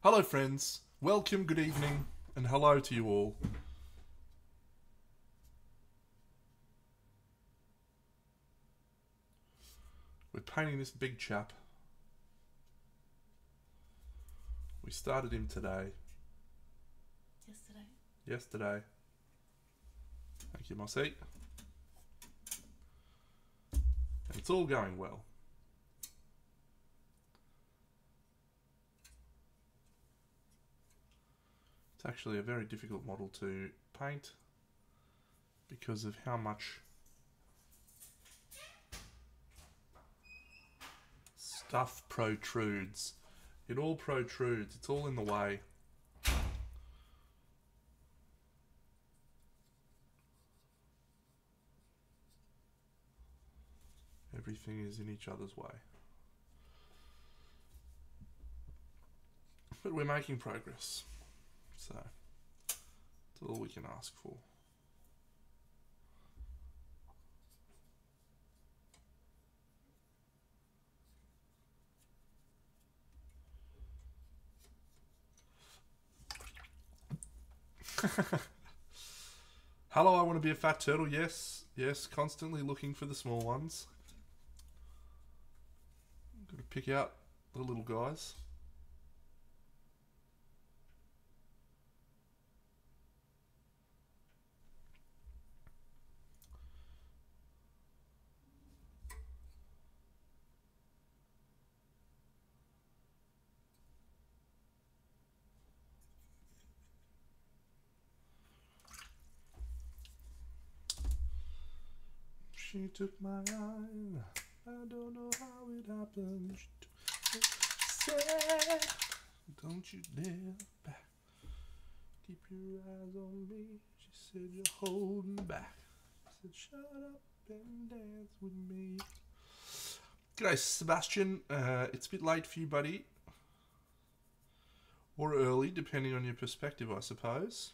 Hello friends, welcome, good evening, and hello to you all. We're painting this big chap. We started him today. Yesterday. Thank you, Mossy. And it's all going well. It's actually a very difficult model to paint because of how much stuff protrudes. It all protrudes, it's all in the way. Everything is in each other's way. But we're making progress. So, that's all we can ask for. Hello, I want to be a fat turtle. Yes, yes, constantly looking for the small ones. Got to pick out the little guys. She took my eye, I don't know how it happened. She said, don't you dare back, keep your eyes on me. She said, you're holding back. I said, shut up and dance with me. G'day Sebastian, it's a bit late for you, buddy. Or early, depending on your perspective, I suppose.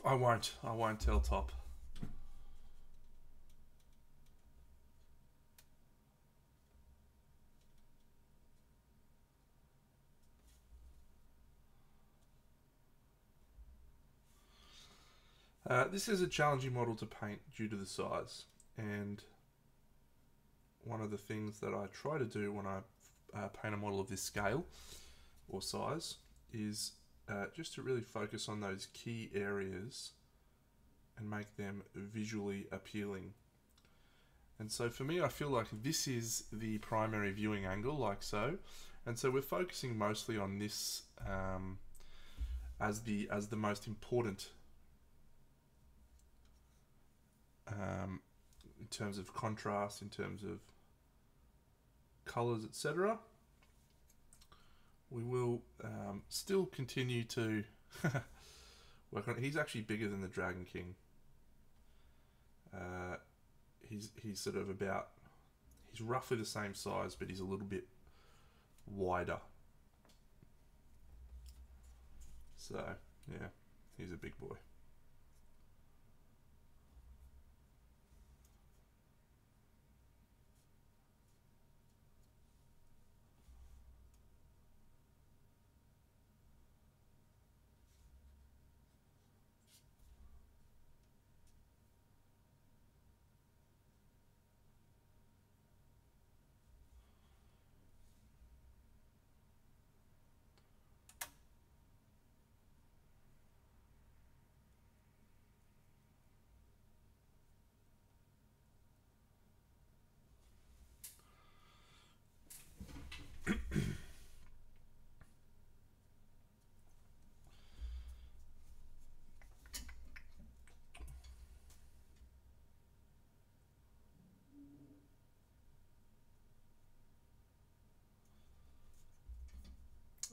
I won't tell Top. This is a challenging model to paint due to the size, and one of the things that I try to do when I paint a model of this scale or size is just to really focus on those key areas and make them visually appealing. And so for me, I feel like this is the primary viewing angle, like so. And so we're focusing mostly on this as the most important in terms of contrast, in terms of colors, etc. We will still continue to work on it. He's actually bigger than the Dragon King. He's sort of about, he's roughly the same size, but he's a little bit wider. So, yeah, he's a big boy.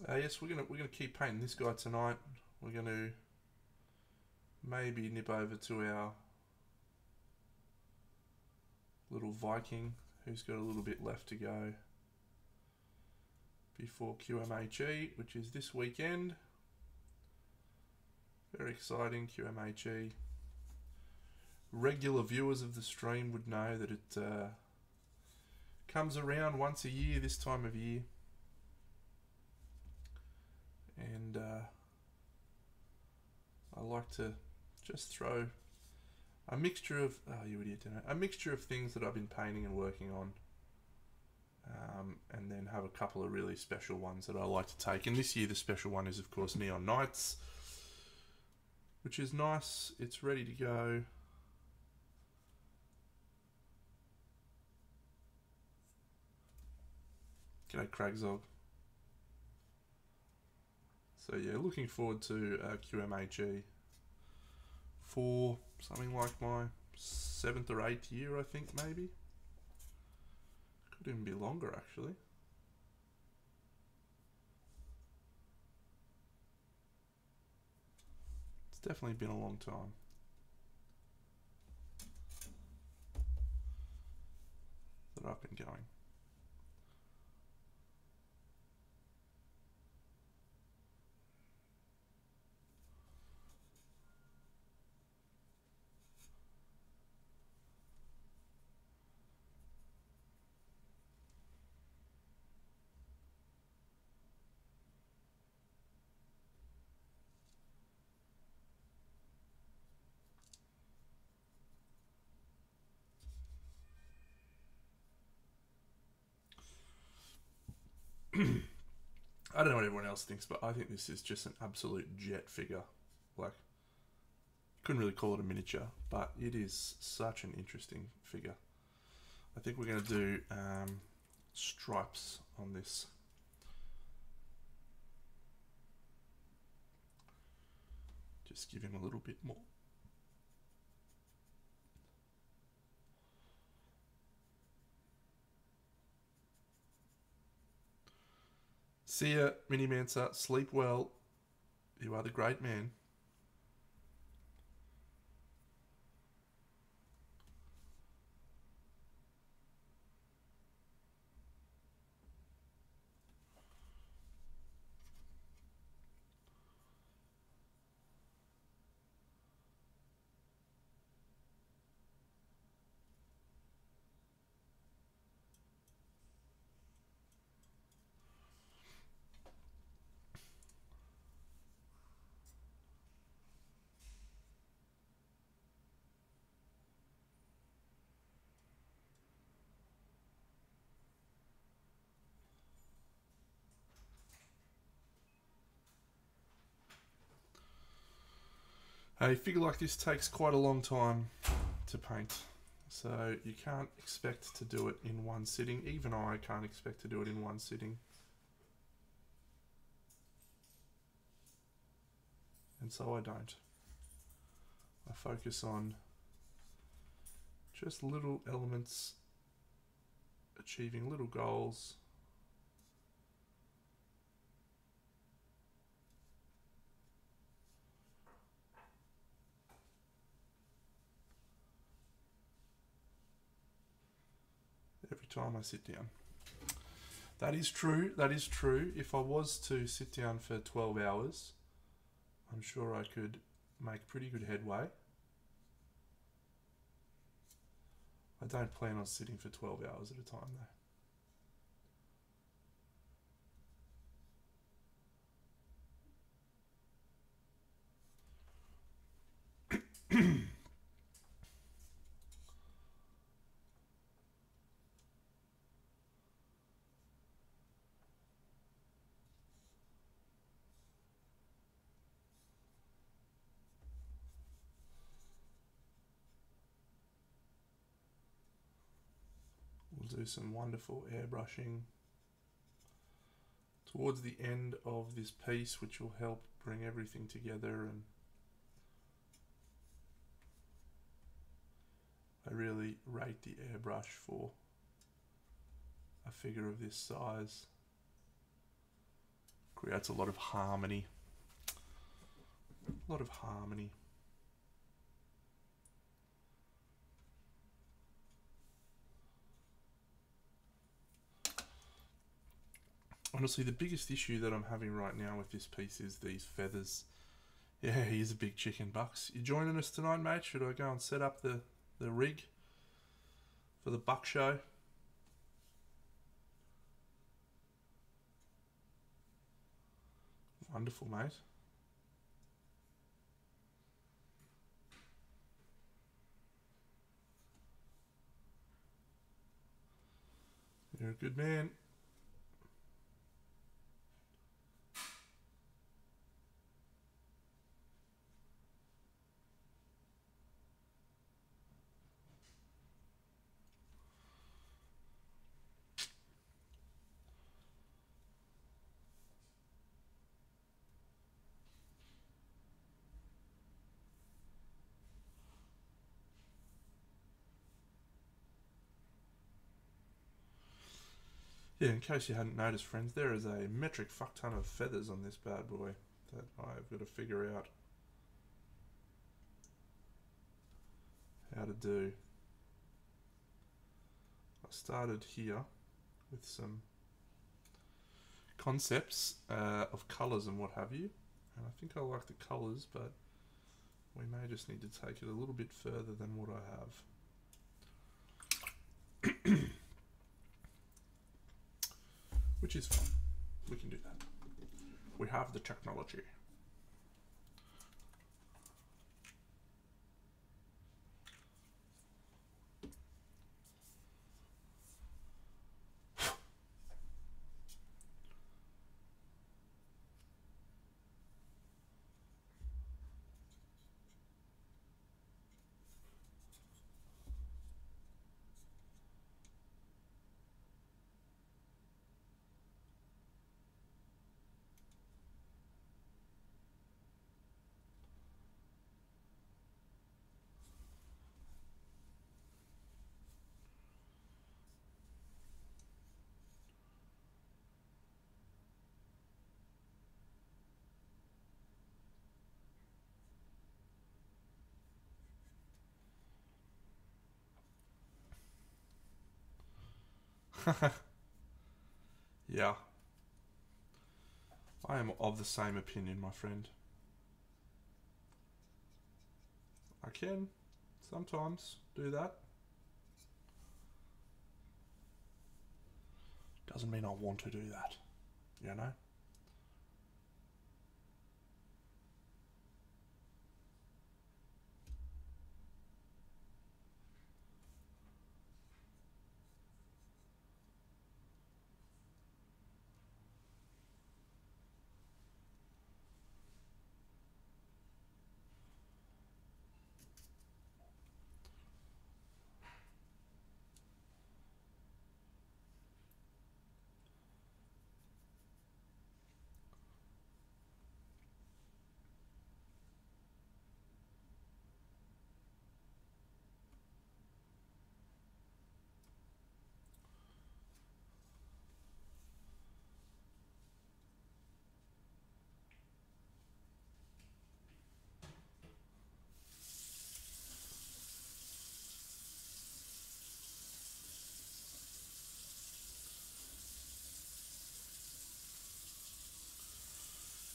Yes, we're gonna keep painting this guy tonight. We're gonna maybe nip over to our little Viking who's got a little bit left to go before QMHE, which is this weekend. Very exciting, QMHE. Regular viewers of the stream would know that it comes around once a year this time of year. And I like to just throw a mixture of, oh you idiot, a mixture of things that I've been painting and working on. And then have a couple of really special ones that I like to take. And this year the special one is of course Neon Nights, which is nice. It's ready to go. G'day Cragzog. So yeah, looking forward to QMHE for something like my 7th or 8th year, I think maybe. Could even be longer actually. It's definitely been a long time that I've been going. I don't know what everyone else thinks, but I think this is just an absolute jet figure. Like, couldn't really call it a miniature, but it is such an interesting figure. I think we're going to do stripes on this. Just give him a little bit more. See ya, Minimancer. Sleep well. You are the great man. A figure like this takes quite a long time to paint, so you can't expect to do it in one sitting. Even I can't expect to do it in one sitting. And so I don't. I focus on just little elements, achieving little goals. Every time I sit down. That is true, that is true. If I was to sit down for 12 hours, I'm sure I could make pretty good headway. I don't plan on sitting for 12 hours at a time though. We'll do some wonderful airbrushing towards the end of this piece, which will help bring everything together. And I really rate the airbrush for a figure of this size. Creates a lot of harmony. A lot of harmony. honestly, the biggest issue that I'm having right now with this piece is these feathers. Yeah, he's a big chicken, Bucks. You joining us tonight, mate? Should I go and set up the rig for the Buck show? Wonderful, mate. You're a good man. Yeah, in case you hadn't noticed, friends, there is a metric fuck ton of feathers on this bad boy that I've got to figure out how to do. I started here with some concepts of colours and what have you, and I think I like the colours, but we may just need to take it a little bit further than what I have. Which is fine. We can do that. We have the technology. Yeah. I am of the same opinion, my friend. I can sometimes do that. Doesn't mean I want to do that, you know?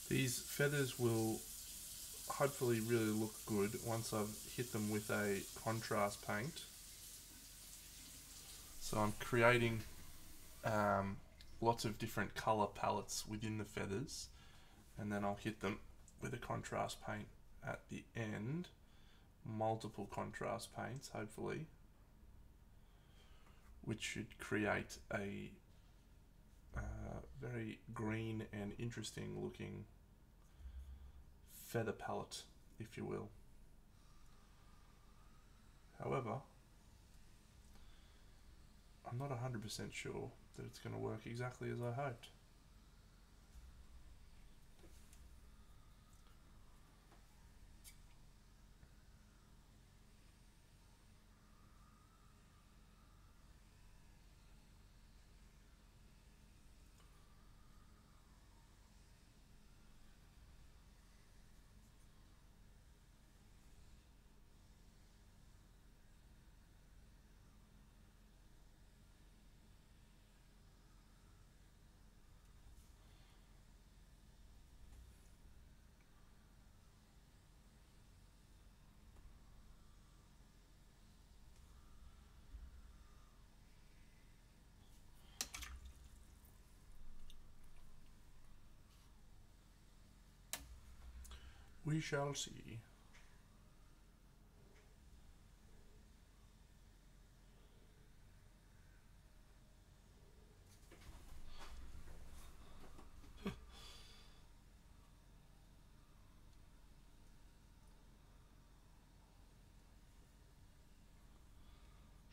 These feathers will hopefully really look good once I've hit them with a contrast paint. So I'm creating lots of different colour palettes within the feathers, and then I'll hit them with a contrast paint at the end. Multiple contrast paints, hopefully, which should create a very green and interesting looking feather palette, if you will. However, I'm not 100% sure that it's going to work exactly as I hoped. We shall see.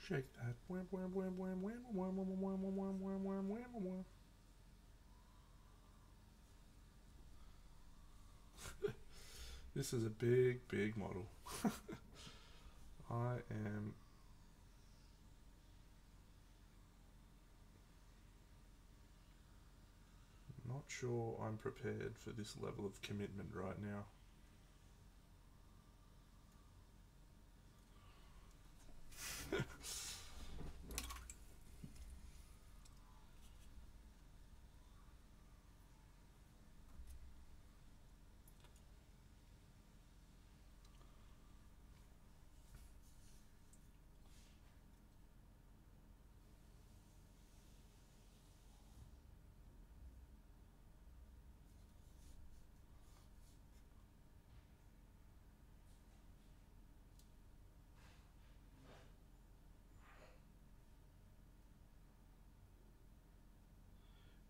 Shake that. Wham, wham, wham, wham, wham, wham, wham, wham, wham, wham, wham, wham, wham, wham. This is a big, big model. I am not sure I'm prepared for this level of commitment right now.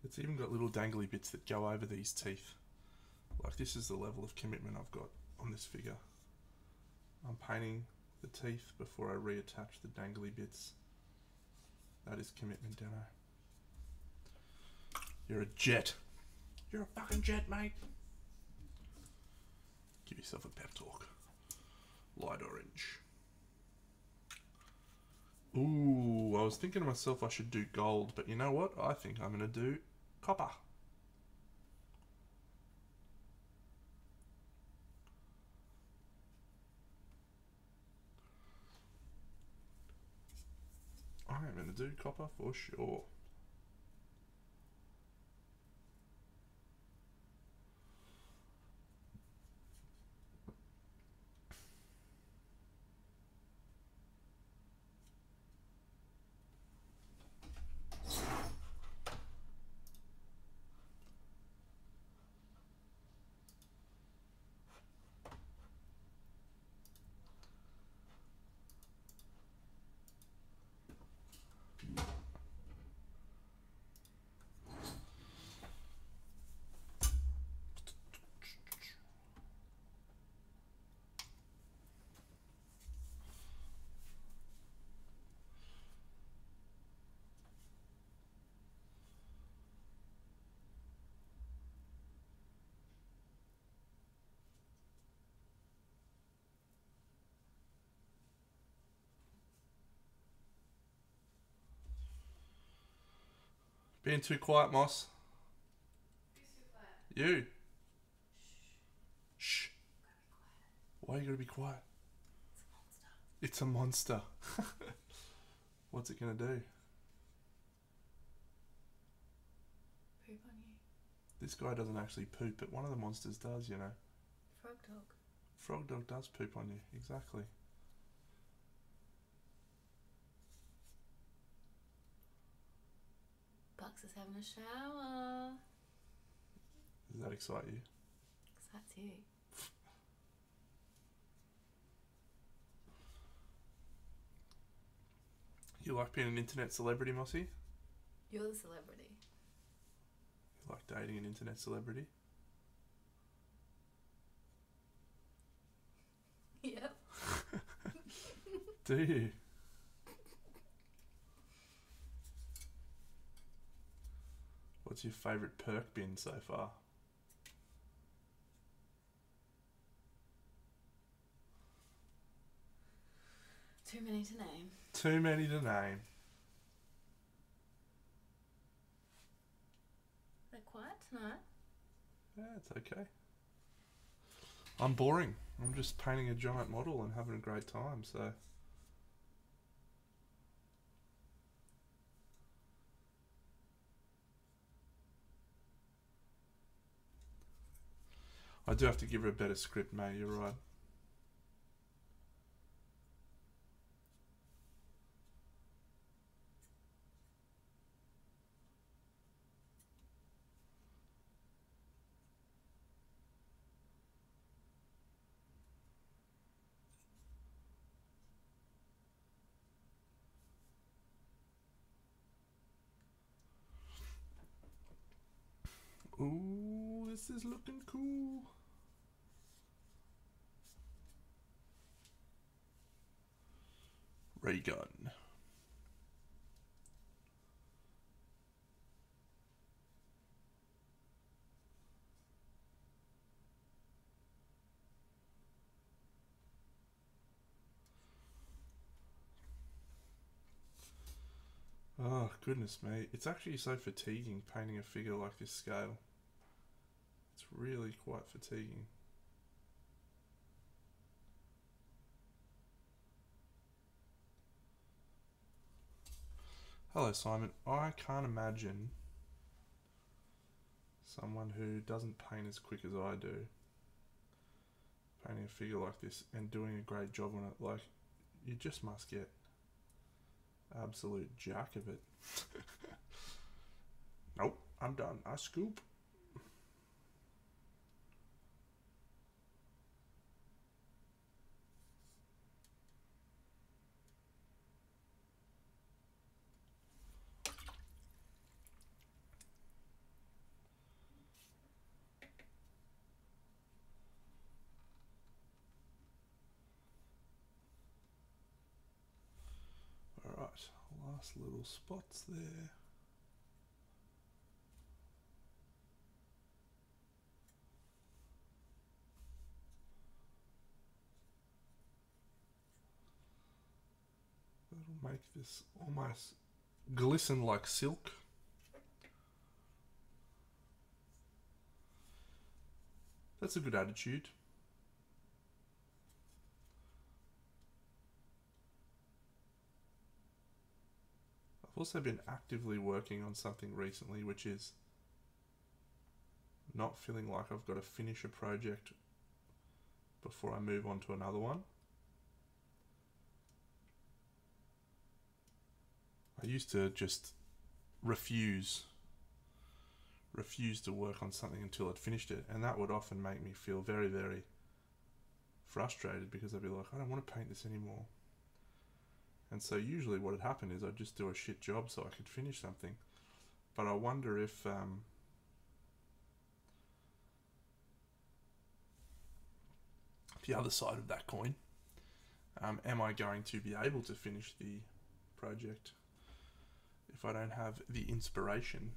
It's even got little dangly bits that go over these teeth. Like, this is the level of commitment I've got on this figure. I'm painting the teeth before I reattach the dangly bits. That is commitment, Deno. You're a jet. You're a fucking jet, mate. Give yourself a pep talk. Light orange. Ooh, I was thinking to myself I should do gold, but you know what? I think I'm going to do copper. I am going to do copper for sure. Being too quiet, Moss. Who's too quiet? You. Shh. Why are you gotta be quiet? It's a monster. What's it gonna do? Poop on you. This guy doesn't actually poop, but one of the monsters does, you know. Frog dog. Frog dog does poop on you, exactly. Bucks is having a shower. Does that excite you? Excites you. You like being an internet celebrity, Mossy? You're the celebrity. You like dating an internet celebrity? Yep. Do you? What's your favourite perk bin so far? Too many to name. Too many to name. They're quiet tonight. Yeah, it's okay. I'm boring. I'm just painting a giant model and having a great time, so... I do have to give her a better script, mate, you're right. Ooh, this is looking cool. Ray gun. Oh, goodness me. It's actually so fatiguing painting a figure like this scale. It's really quite fatiguing. Hello, Simon. I can't imagine someone who doesn't paint as quick as I do painting a figure like this and doing a great job on it. Like, you just must get absolute jack of it. Nope, I'm done. I scoop. Alright, last little spots there. That'll make this almost glisten like silk. That's a good attitude. I've also been actively working on something recently, which is not feeling like I've got to finish a project before I move on to another one. I used to just refuse to work on something until I'd finished it, and that would often make me feel very, very frustrated because I'd be like, I don't want to paint this anymore. And so usually what had happened is I'd just do a shit job so I could finish something. But I wonder if the other side of that coin, am I going to be able to finish the project if I don't have the inspiration?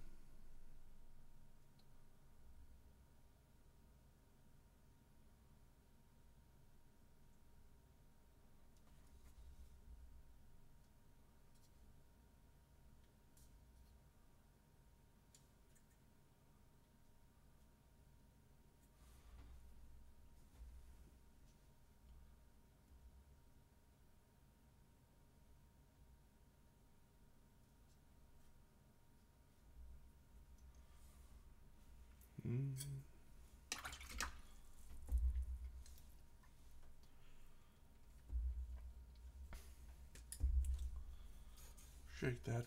Shake that.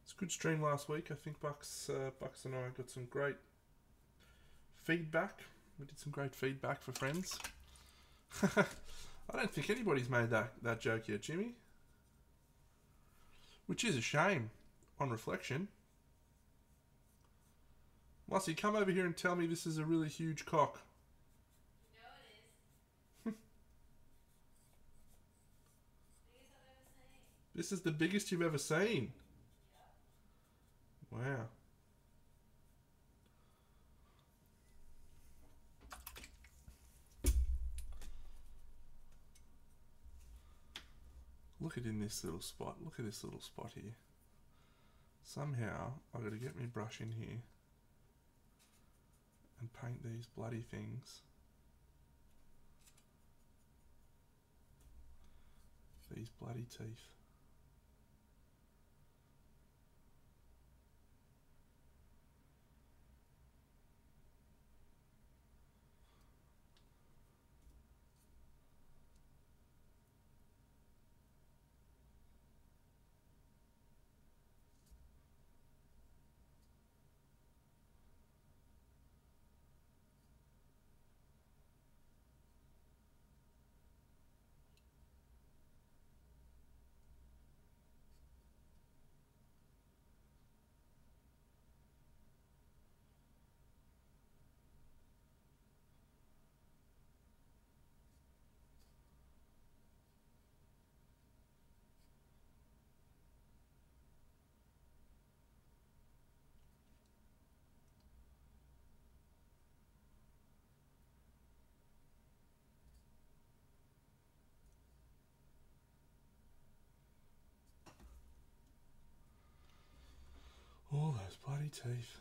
It's a good stream last week. I think Bucks and I got some great feedback. We did some great feedback for friends. I don't think anybody's made that joke yet, Jimmy. Which is a shame, on reflection. Mossy, come over here and tell me this is a really huge cock. You know it is. Biggest I've ever seen. This is the biggest you've ever seen. Yep. Wow. Look at in this little spot. Look at this little spot here. Somehow I've got to get my brush in here and paint these bloody things these bloody teeth. All those bloody teeth.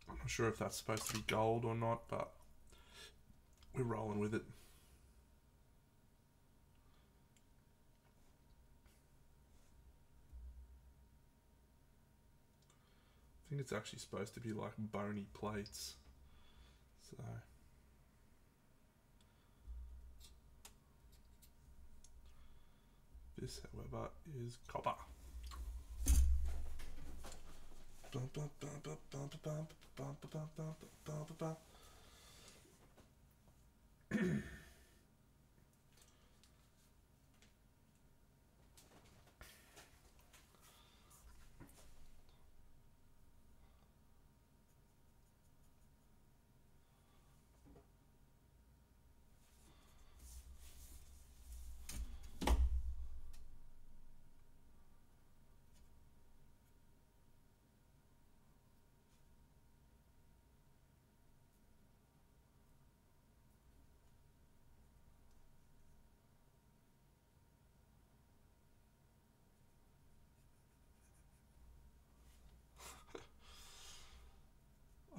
I'm not sure if that's supposed to be gold or not, but we're rolling with it. I think it's actually supposed to be like bony plates. So this, however, is copper.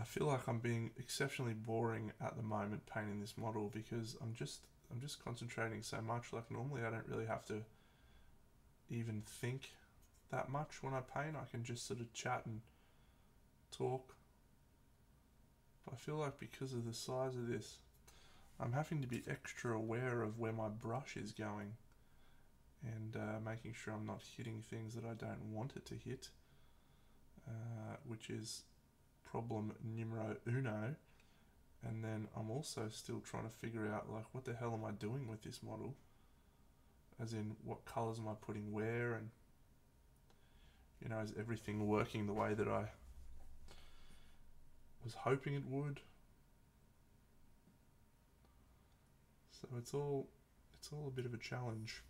I feel like I'm being exceptionally boring at the moment painting this model because I'm just concentrating so much. Like normally I don't really have to even think that much when I paint. I can just sort of chat and talk. But I feel like because of the size of this, I'm having to be extra aware of where my brush is going and making sure I'm not hitting things that I don't want it to hit, which is problem numero uno. And then I'm also still trying to figure out like what the hell am I doing with this model, as in what colors am I putting where, and you know, is everything working the way that I was hoping it would. So it's all a bit of a challenge.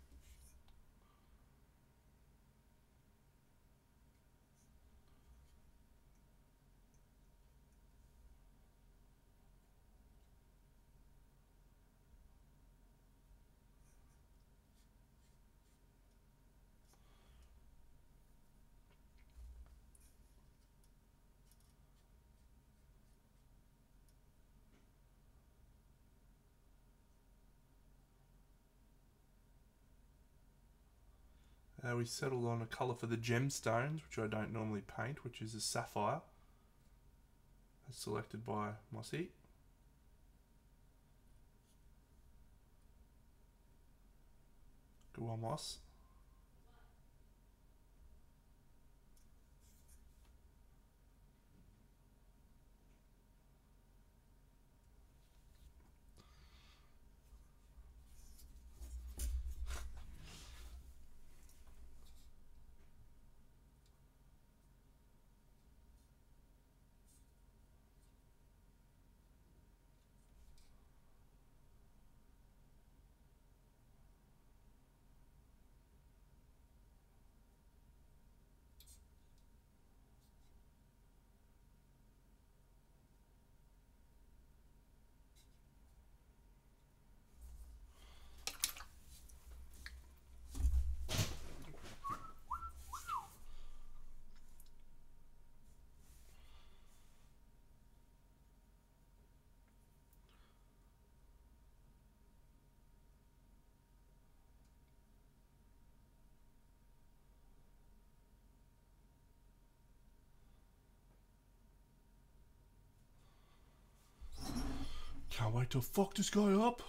We settled on a colour for the gemstones, which I don't normally paint, which is a sapphire, as selected by Mossy. Go on, Moss. Can't wait to fuck this guy up.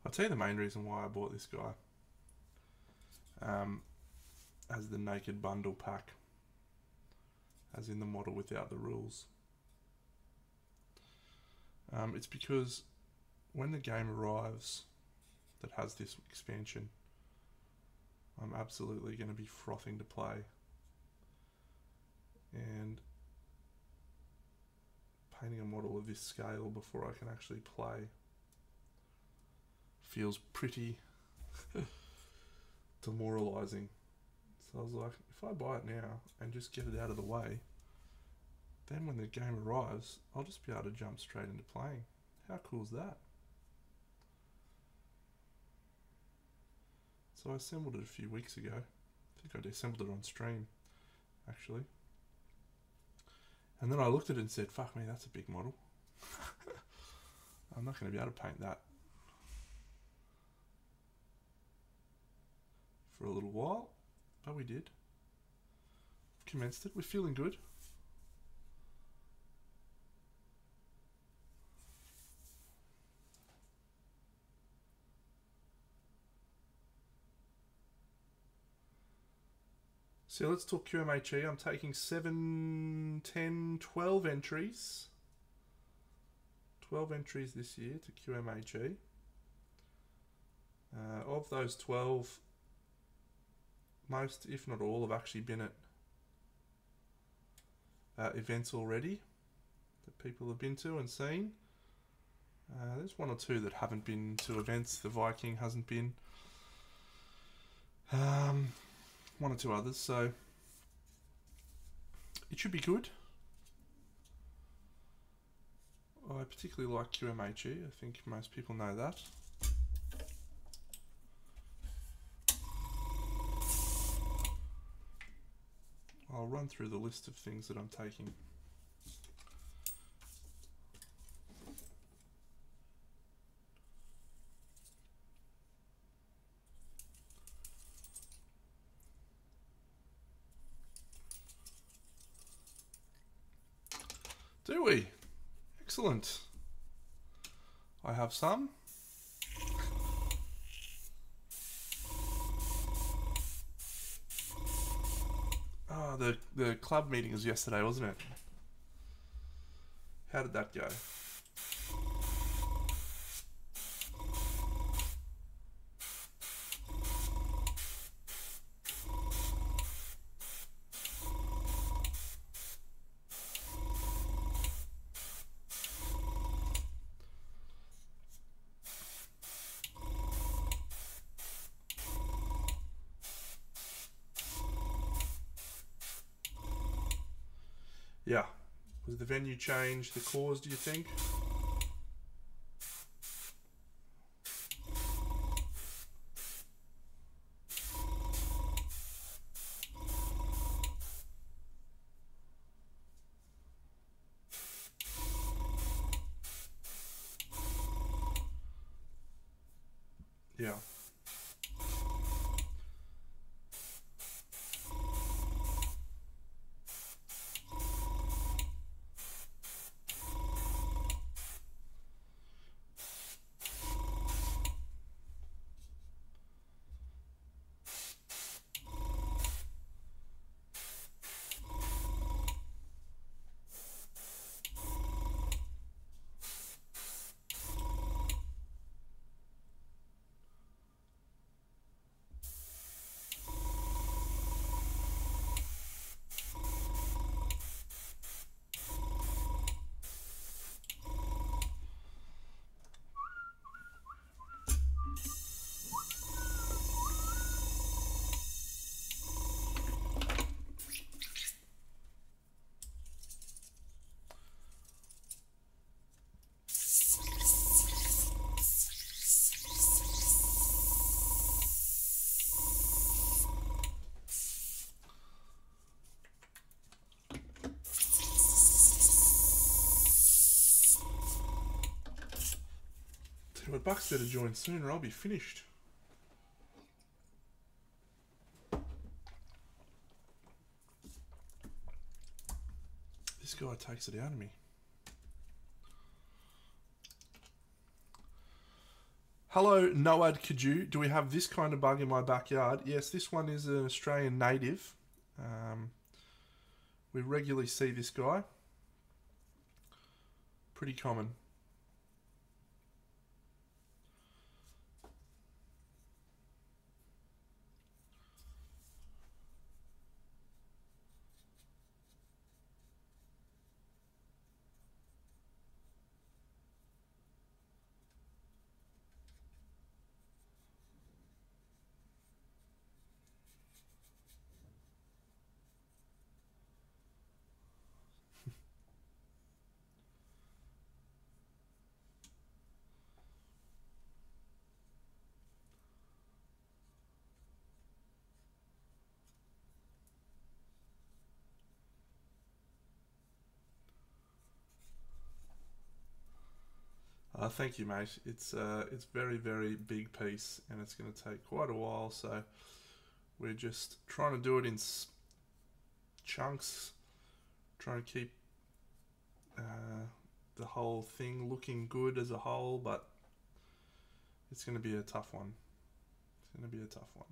I'll tell you the main reason why I bought this guy. As the naked bundle pack. As in the model without the rules. It's because when the game arrives that has this expansion, I'm absolutely going to be frothing to play. And painting a model of this scale before I can actually play feels pretty demoralizing. So I was like, if I buy it now and just get it out of the way, then when the game arrives, I'll just be able to jump straight into playing. How cool is that? So I assembled it a few weeks ago. I think I assembled it on stream, actually. And then I looked at it and said, fuck me, that's a big model. I'm not going to be able to paint that for a little while, but we did. Commenced it. We're feeling good. So let's talk QMHE. I'm taking 7, 10, 12 entries. 12 entries this year to QMHE. Of those 12, most, if not all, have actually been at events already that people have been to and seen. There's one or two that haven't been to events. The Viking hasn't been. One or two others, so it should be good. I particularly like QMHE. I think most people know that. I'll run through the list of things that I'm taking. Do we? Excellent. I have some. Oh, the club meeting was yesterday, wasn't it? How did that go? Yeah. Was the venue change the cause, do you think? Yeah. But Bucks better join soon or I'll be finished. This guy takes it out of me. Hello, Noad Kaju. Do we have this kind of bug in my backyard? Yes, this one is an Australian native. We regularly see this guy. Pretty common. Thank you, mate. It's very, very big piece, and it's going to take quite a while. So we're just trying to do it in chunks, trying to keep the whole thing looking good as a whole. But it's going to be a tough one. It's going to be a tough one.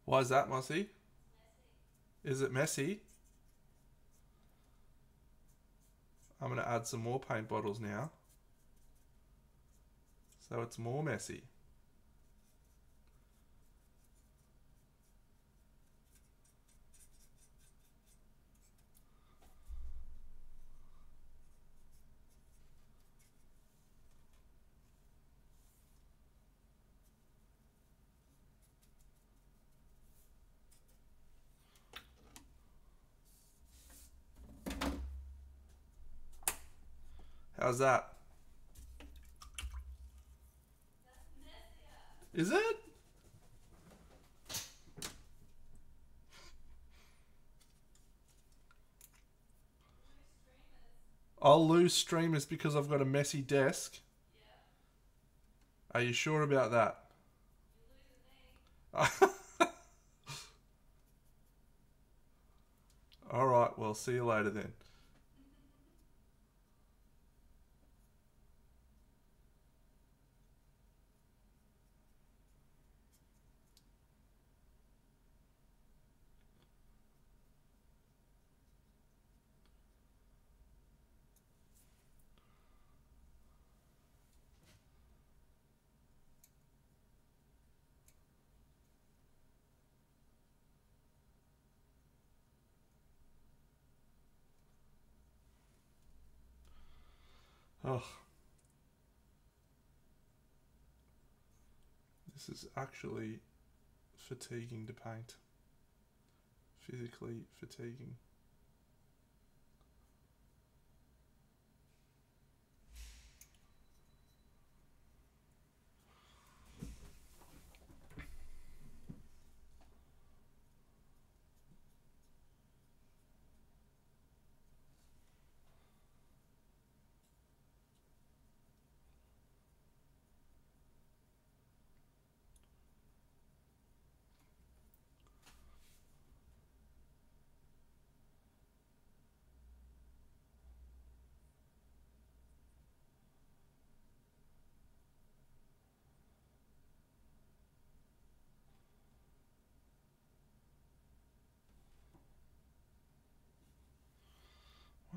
Why is that, Mossy? Is it messy? I'm going to add some more paint bottles now. So it's more messy. How's that? Is it? I'll lose streamers because I've got a messy desk. Are you sure about that? Alright, well, see you later then. Oh. This is actually fatiguing to paint. Physically fatiguing.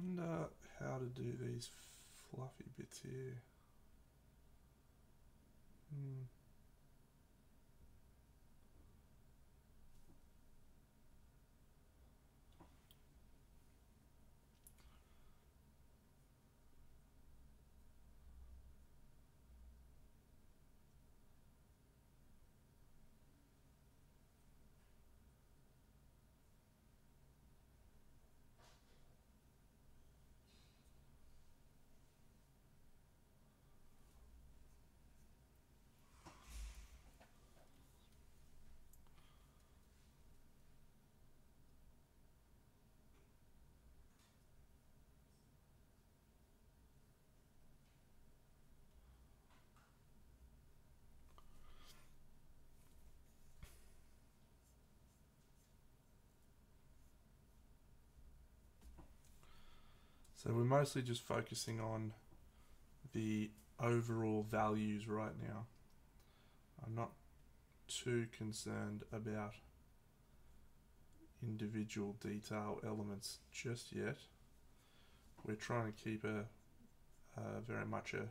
Wonder how to do these fluffy bits here. So we're mostly just focusing on the overall values right now. I'm not too concerned about individual detail elements just yet. We're trying to keep a very much a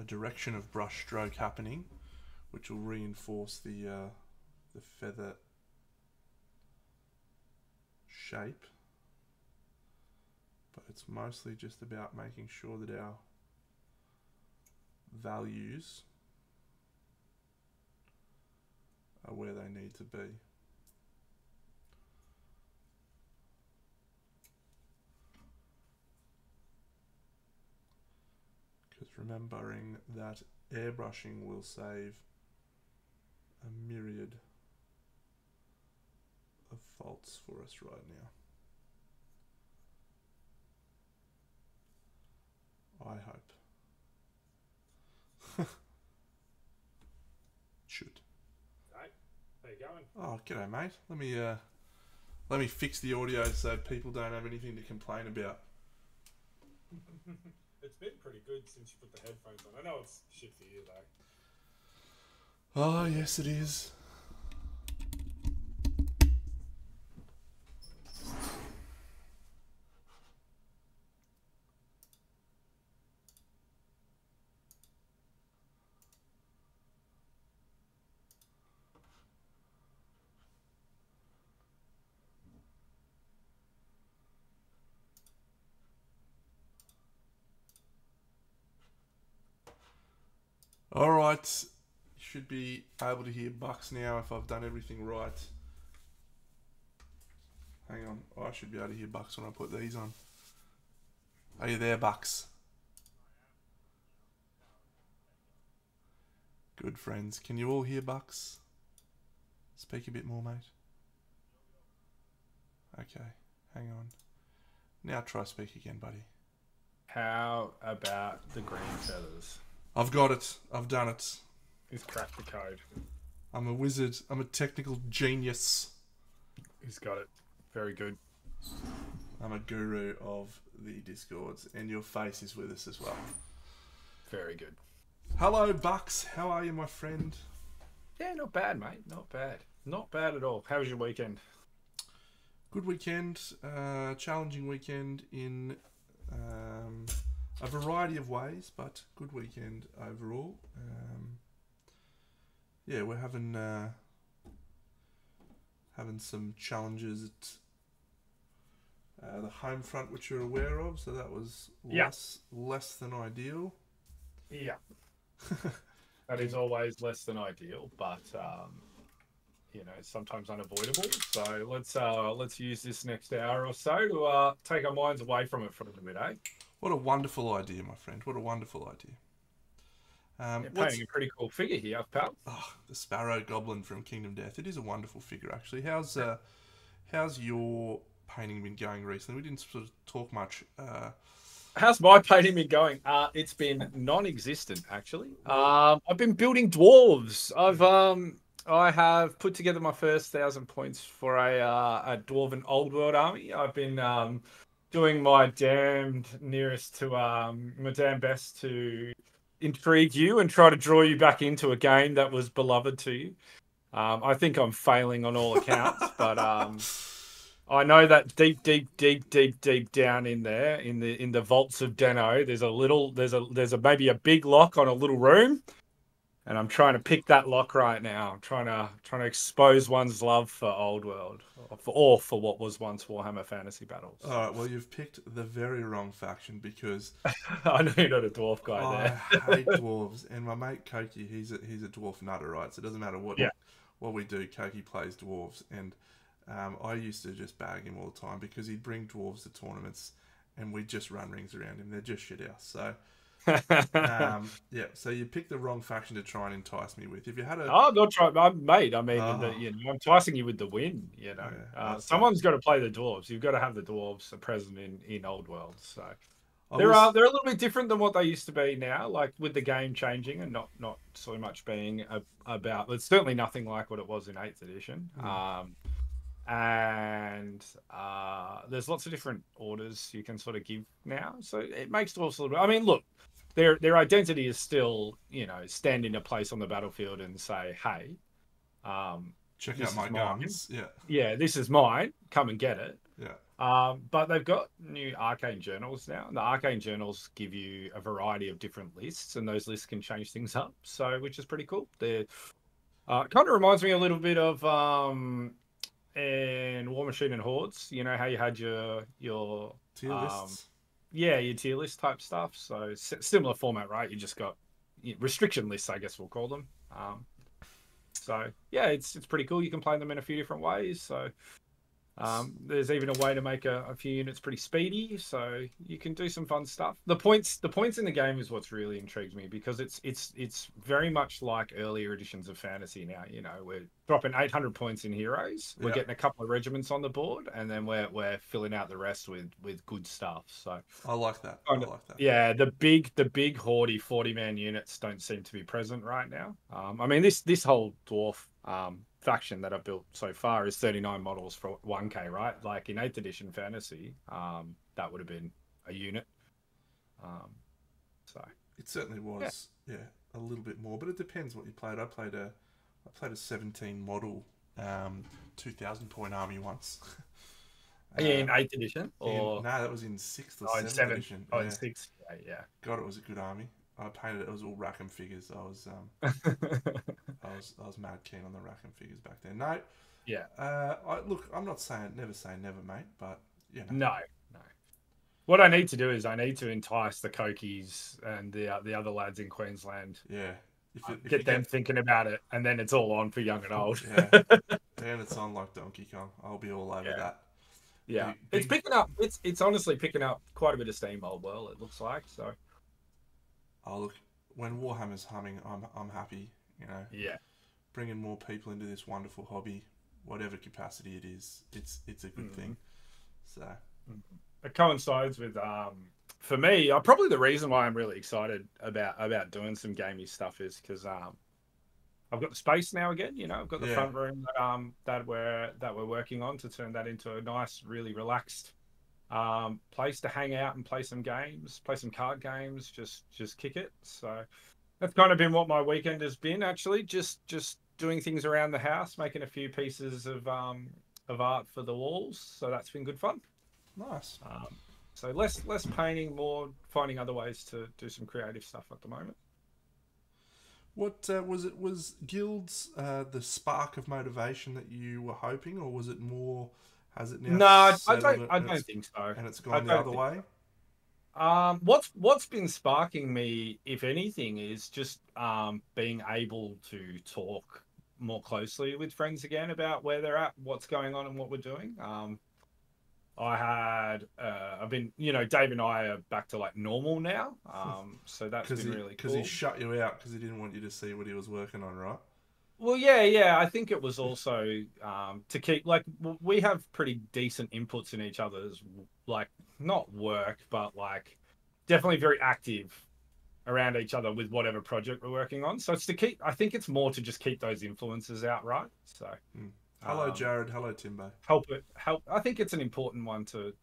direction of brush stroke happening, which will reinforce the feather shape. But it's mostly just about making sure that our values are where they need to be. Because remembering that airbrushing will save a myriad of faults for us right now. I hope. Should. Right, how you going? Oh, g'day, mate. Let me fix the audio so people don't have anything to complain about. It's been pretty good since you put the headphones on. I know it's shit for you though. Oh, yes, it is. All right. You should be able to hear Bucks now if I've done everything right. Hang on. Oh, I should be able to hear Bucks when I put these on. Are you there, Bucks? Good, friends. Can you all hear Bucks? Speak a bit more, mate. Okay. Hang on. Now try speak again, buddy. How about the green feathers? I've got it. I've done it. He's cracked the code. I'm a wizard. I'm a technical genius. He's got it. Very good. I'm a guru of the Discords, and your face is with us as well. Very good. Hello, Bucks. How are you, my friend? Yeah, not bad, mate. Not bad. Not bad at all. How was your weekend? Good weekend. Challenging weekend in a variety of ways, but good weekend overall. Yeah, we're having some challenges at the home front, which you're aware of. So that was less than ideal. Yeah. That is always less than ideal, but you know, sometimes unavoidable. So let's use this next hour or so to take our minds away from it for a little bit, eh? What a wonderful idea, my friend. What a wonderful idea. You're painting a pretty cool figure here, pal. Oh, the Sparrow Goblin from Kingdom Death. It is a wonderful figure, actually. How's your painting been going recently? We didn't sort of talk much. How's my painting been going? It's been non-existent, actually. I've been building dwarves. I have put together my first 1,000 points for a dwarven old world army. I've been doing my damn nearest to my damn best to intrigue you and try to draw you back into a game that was beloved to you. I think I'm failing on all accounts, but I know that deep down in there, in the vaults of Deno, there's maybe a big lock on a little room, and I'm trying to pick that lock right now. I'm trying to expose one's love for Old World, for what was once Warhammer Fantasy Battles. All right, well, you've picked the very wrong faction because I know you're not a dwarf guy there. I hate dwarves, and my mate Koki, he's a dwarf nutter, right? So it doesn't matter what we do. Koki plays dwarves, and I used to just bag him all the time because he'd bring dwarves to tournaments, and we'd just run rings around him. They're just shit house. So yeah, so you picked the wrong faction to try and entice me with. If you had a not try, mate. I mean, you know, I'm enticing you with the win. You know, someone's got to play the dwarves. You've got to have the dwarves present in Old World. So they're a little bit different than what they used to be now. Like with the game changing and not so much being about. It's certainly nothing like what it was in 8th edition. and there's lots of different orders you can sort of give now. So it makes it also. I mean, look, their identity is still, stand in a place on the battlefield and say, hey, Check out this my is mine. guns. Yeah. Yeah, this is mine. Come and get it. Yeah. But they've got new arcane journals now. And the arcane journals give you a variety of different lists, and those lists can change things up. So, which is pretty cool. They're kind of reminds me a little bit of in War Machine and Hordes. You know how you had your Tier lists. yeah, your tier list type stuff. So similar format, right? You just got restriction lists, I guess we'll call them. So yeah, it's pretty cool. You can play them in a few different ways. So there's even a way to make a few units pretty speedy, so you can do some fun stuff. The points in the game is what's really intrigued me, because it's very much like earlier editions of fantasy now. We're dropping 800 points in heroes. We're getting a couple of regiments on the board, and then we're filling out the rest with good stuff. So I like that. I like that. Yeah, the big hordy 40-man units don't seem to be present right now. I mean, this whole dwarf faction that I've built so far is 39 models for 1k, right? Like in 8th edition fantasy, that would have been a unit. So it certainly was, yeah, a little bit more, but it depends what you played. I played a 17 model 2,000 point army once. In 8th edition, or no, that was in 6th or 7th edition. Oh, in 6th, yeah. God, it was a good army. I painted it. It was all Rackham figures. I was mad keen on the Rackham figures back then. No, yeah. I'm not saying never say never, mate, but No. What I need to do is I need to entice the Kokies and the other lads in Queensland. Yeah. Get them thinking about it, and then it's all on for young and old. Yeah. And it's on like Donkey Kong. I'll be all over that. Yeah. It's picking up. It's honestly picking up quite a bit of steam, old well, it looks like. So. Oh look, when Warhammer's humming, I'm happy. Yeah. Bringing more people into this wonderful hobby, whatever capacity it is, it's a good thing. So. It coincides with for me, probably the reason why I'm really excited about doing some gamey stuff is because I've got the space now again. I've got the front room that we're working on to turn that into a nice, really relaxed place to hang out and play some games, play some card games, just kick it. So that's kind of been what my weekend has been, actually, just doing things around the house, making a few pieces of art for the walls. So that's been good fun. Nice. So less painting, more finding other ways to do some creative stuff at the moment. What was guilds the spark of motivation that you were hoping, or was it more? Has it now? No, I don't think so. And it's gone the other way. What's been sparking me, if anything, is just being able to talk more closely with friends again about where they're at, what's going on, and what we're doing. I've been, Dave and I are back to like normal now. So that's been really cool. Because he shut you out because he didn't want you to see what he was working on, right? Well, yeah. I think it was also to keep, like, we have pretty decent inputs in each other's, like, not work, but like definitely very active around each other with whatever project we're working on. So it's to keep, I think it's more to just keep those influences out, right? So. Hello, Jared. Hello, Timbo. Help. I think it's an important one to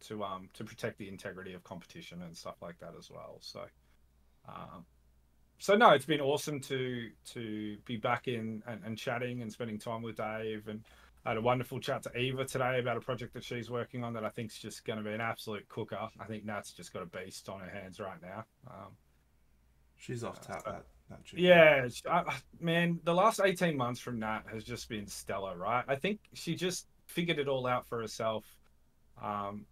protect the integrity of competition and stuff like that as well. So no, it's been awesome to be back in and chatting and spending time with Dave, and I had a wonderful chat to Eva today about a project that she's working on that I think is just going to be an absolute cooker. I think Nat's just got a beast on her hands right now. She's off tap, that chick. Yeah, man, the last 18 months from Nat has just been stellar, right? I think she just figured it all out for herself. And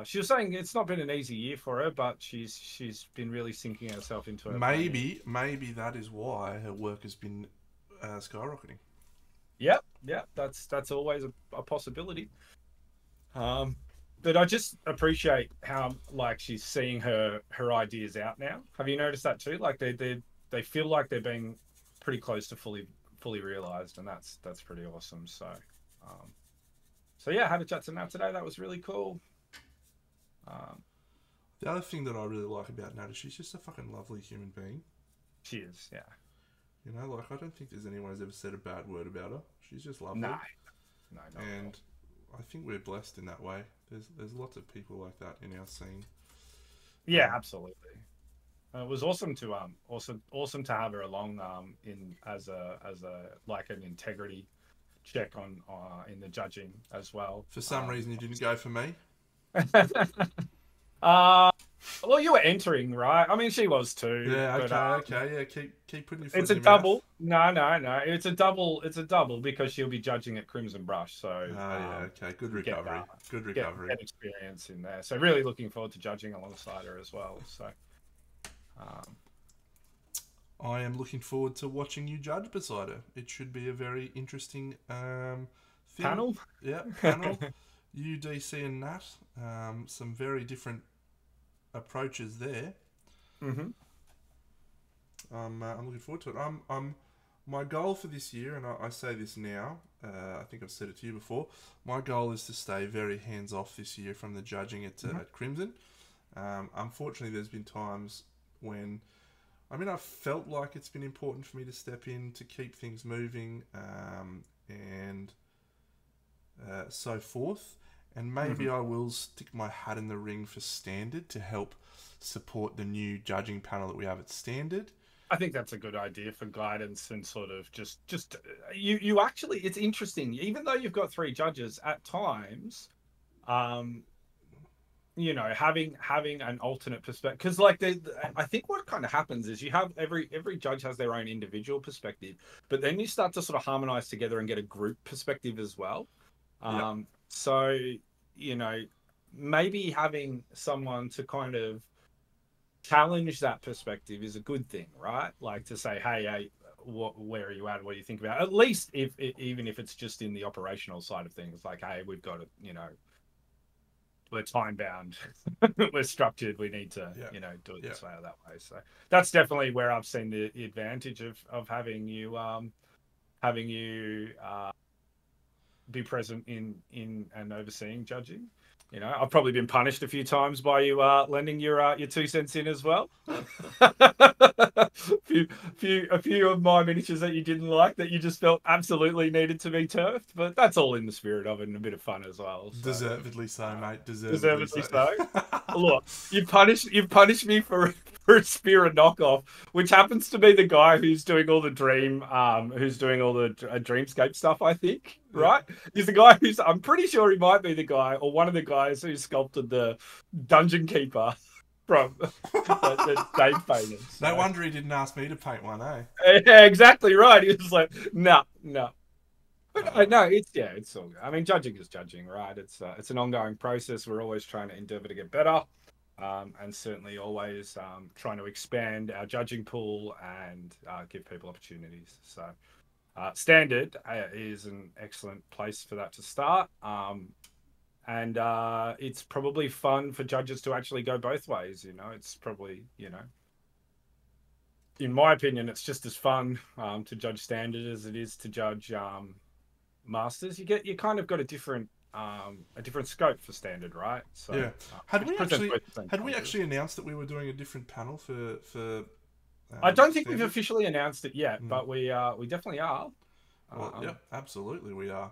she was saying it's not been an easy year for her, but she's been really sinking herself into it. Maybe that is why her work has been skyrocketing. Yep, that's always a possibility. But I just appreciate how, like, she's seeing her ideas out now. Have you noticed that too? Like they feel like they're being pretty close to fully realized, and that's pretty awesome. So yeah, I had a chat to Nat today. That was really cool. The other thing that I really like about Nat is she's just a fucking lovely human being. She is, yeah. Like, I don't think there's anyone who's ever said a bad word about her. She's just lovely. No, and I think we're blessed in that way. There's lots of people like that in our scene. Yeah, Um, absolutely. It was awesome to have her along in as a like an integrity check on in the judging as well. for some reason, you didn't go for me. uh, well, you were entering, right? I mean, she was too, Yeah. but Okay. Yeah. Keep putting your foot it's a in your mouth. double. No, no, no. It's a double. It's a double because she'll be judging at Crimson Brush, so Oh yeah. Okay. Good you get recovery. Good get recovery. get experience in there. So really looking forward to judging alongside her as well. So um, I am looking forward to watching you judge beside her. It should be a very interesting thing. panel. Yeah, panel. You, DC, and Nat. Some very different approaches there. Mm-hmm. I'm looking forward to it. My goal for this year, and I say this now. I think I've said it to you before. My goal is to stay very hands off this year from the judging at Crimson. Unfortunately, there's been times when, I mean, I've felt like it's been important for me to step in to keep things moving, and so forth. And maybe I will stick my hat in the ring for Standard to help support the new judging panel that we have at Standard. I think that's a good idea for guidance and sort of just you actually, it's interesting, even though you've got three judges at times, um you know, having an alternate perspective, because like I think what kind of happens is you have every judge has their own individual perspective, but then you start to sort of harmonize together and get a group perspective as well. Yep. So you know, maybe having someone to kind of challenge that perspective is a good thing, right? Like to say, hey, where are you at? What do you think about it? At least if even if it's just in the operational side of things, like, hey, we've got to, you know, we're time bound, we're structured, we need to, Yeah. you know, do it Yeah. this way or that way. So that's definitely where I've seen the advantage of having you be present in and overseeing judging. You know, I've probably been punished a few times by you lending your 2 cents in as well. a few of my miniatures that you didn't like that you just felt absolutely needed to be turfed, but that's all in the spirit of it and a bit of fun as well. So, Deservedly so, mate. Deservedly deservedly so. so. Look, you punished me for a Spear and knockoff, which happens to be the guy who's doing all the Dreamscape stuff, I think, right? He's the guy who's, I'm pretty sure he might be the guy or one of the guys who sculpted the Dungeon Keeper from the Dave painted. So. No wonder he didn't ask me to paint one, eh? Yeah, exactly right. He was like, no. But no, it's all good. I mean, judging is judging, right? It's an ongoing process. We're always trying to endeavor to get better, and certainly always trying to expand our judging pool and give people opportunities. So, Standard is an excellent place for that to start. And it's probably fun for judges to actually go both ways. You know, it's probably, you know, in my opinion, it's just as fun to judge Standard as it is to judge Masters. You kind of got a different scope for Standard, right? So Yeah. Had we actually announced that we were doing a different panel for I don't think we've Standard? officially announced it yet, but we definitely are. Well, yeah, absolutely we are.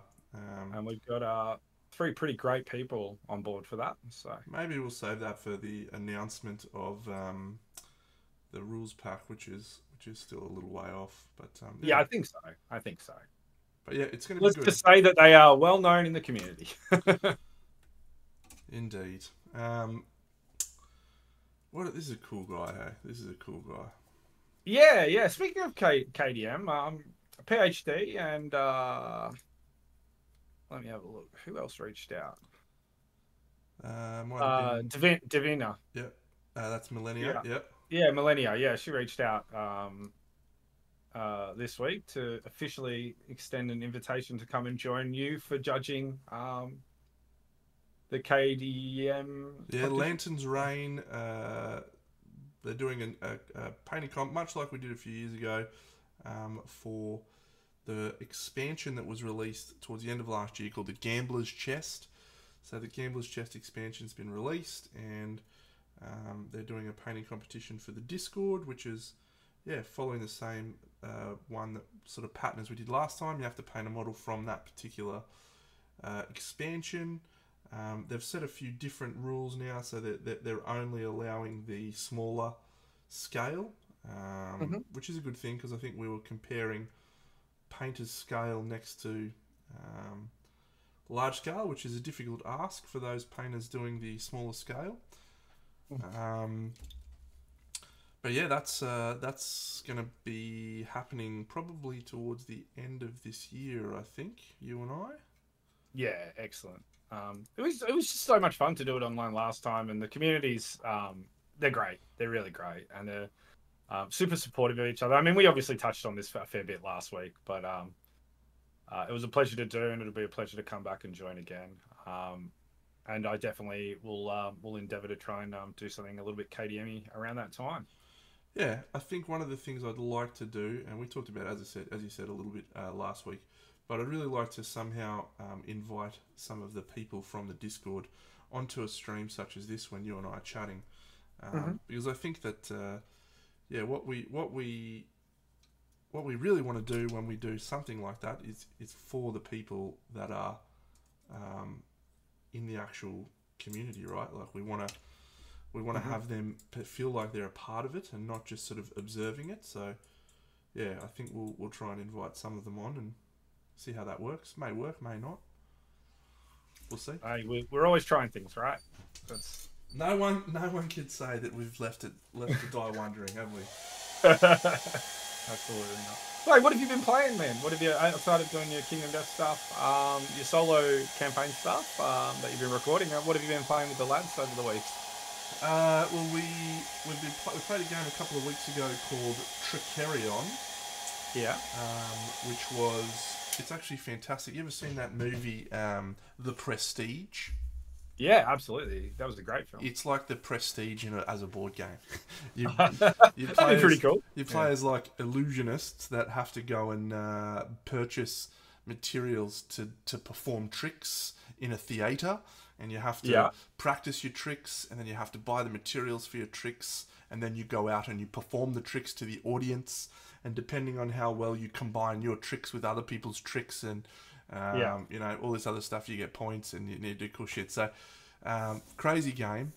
And we've got 3 pretty great people on board for that. So maybe we'll save that for the announcement of the rules pack, which is still a little way off. But yeah, I think so. But yeah, it's going to be Let's good. just say that they are well known in the community. Indeed. This is a cool guy, hey? This is a cool guy. Yeah. Speaking of KDM, PhD, and let me have a look. Who else reached out? Davina. Yep. That's Millennia. Yeah. Yep. Yeah, Millennia. Yeah, she reached out this week to officially extend an invitation to come and join you for judging the KDM. Yeah, Lanterns Reign. They're doing a painting comp, much like we did a few years ago, for the expansion that was released towards the end of last year called the Gambler's Chest. So the Gambler's Chest expansion's been released, and they're doing a painting competition for the Discord, which is, following the same one that sort of pattern as we did last time. You have to paint a model from that particular expansion. They've set a few different rules now, so that they're only allowing the smaller scale, which is a good thing because I think we were comparing painter's scale next to large scale, which is a difficult ask for those painters doing the smaller scale. But yeah, that's going to be happening probably towards the end of this year, I think. You and I. Yeah, excellent. It was just so much fun to do it online last time, and the communities they're great. They're really great, and they're super supportive of each other. I mean, we obviously touched on this a fair bit last week, but it was a pleasure to do, and it'll be a pleasure to come back and join again. And I definitely will endeavour to try and do something a little bit KDM-y around that time. Yeah, I think one of the things I'd like to do, and we talked about, as you said, a little bit last week, but I'd really like to somehow invite some of the people from the Discord onto a stream such as this when you and I are chatting, because I think that what we really want to do when we do something like that is for the people that are in the actual community, right? Like we want to have them feel like they're a part of it and not just sort of observing it. So yeah, I think we'll try and invite some of them on and see how that works. May work, may not. We'll see. Hey, we're always trying things, right? That's... No one can say that we've left to die wondering, have we? Absolutely not. Wait, what have you been playing, man? What have you, outside of doing your Kingdom Death stuff, your solo campaign stuff that you've been recording? What have you been playing with the lads over the weeks? Well, we played a game a couple of weeks ago called Tricerion. Yeah. It's actually fantastic. You ever seen that movie, The Prestige? Yeah, absolutely. That was a great film. It's like The Prestige as a board game. you That'd be pretty cool. You play as like illusionists that have to go and purchase materials to perform tricks in a theatre, and you have to practice your tricks, and then you have to buy the materials for your tricks, and then you go out and you perform the tricks to the audience, and depending on how well you combine your tricks with other people's tricks and all this other stuff, you get points and you need to do cool shit. So crazy game,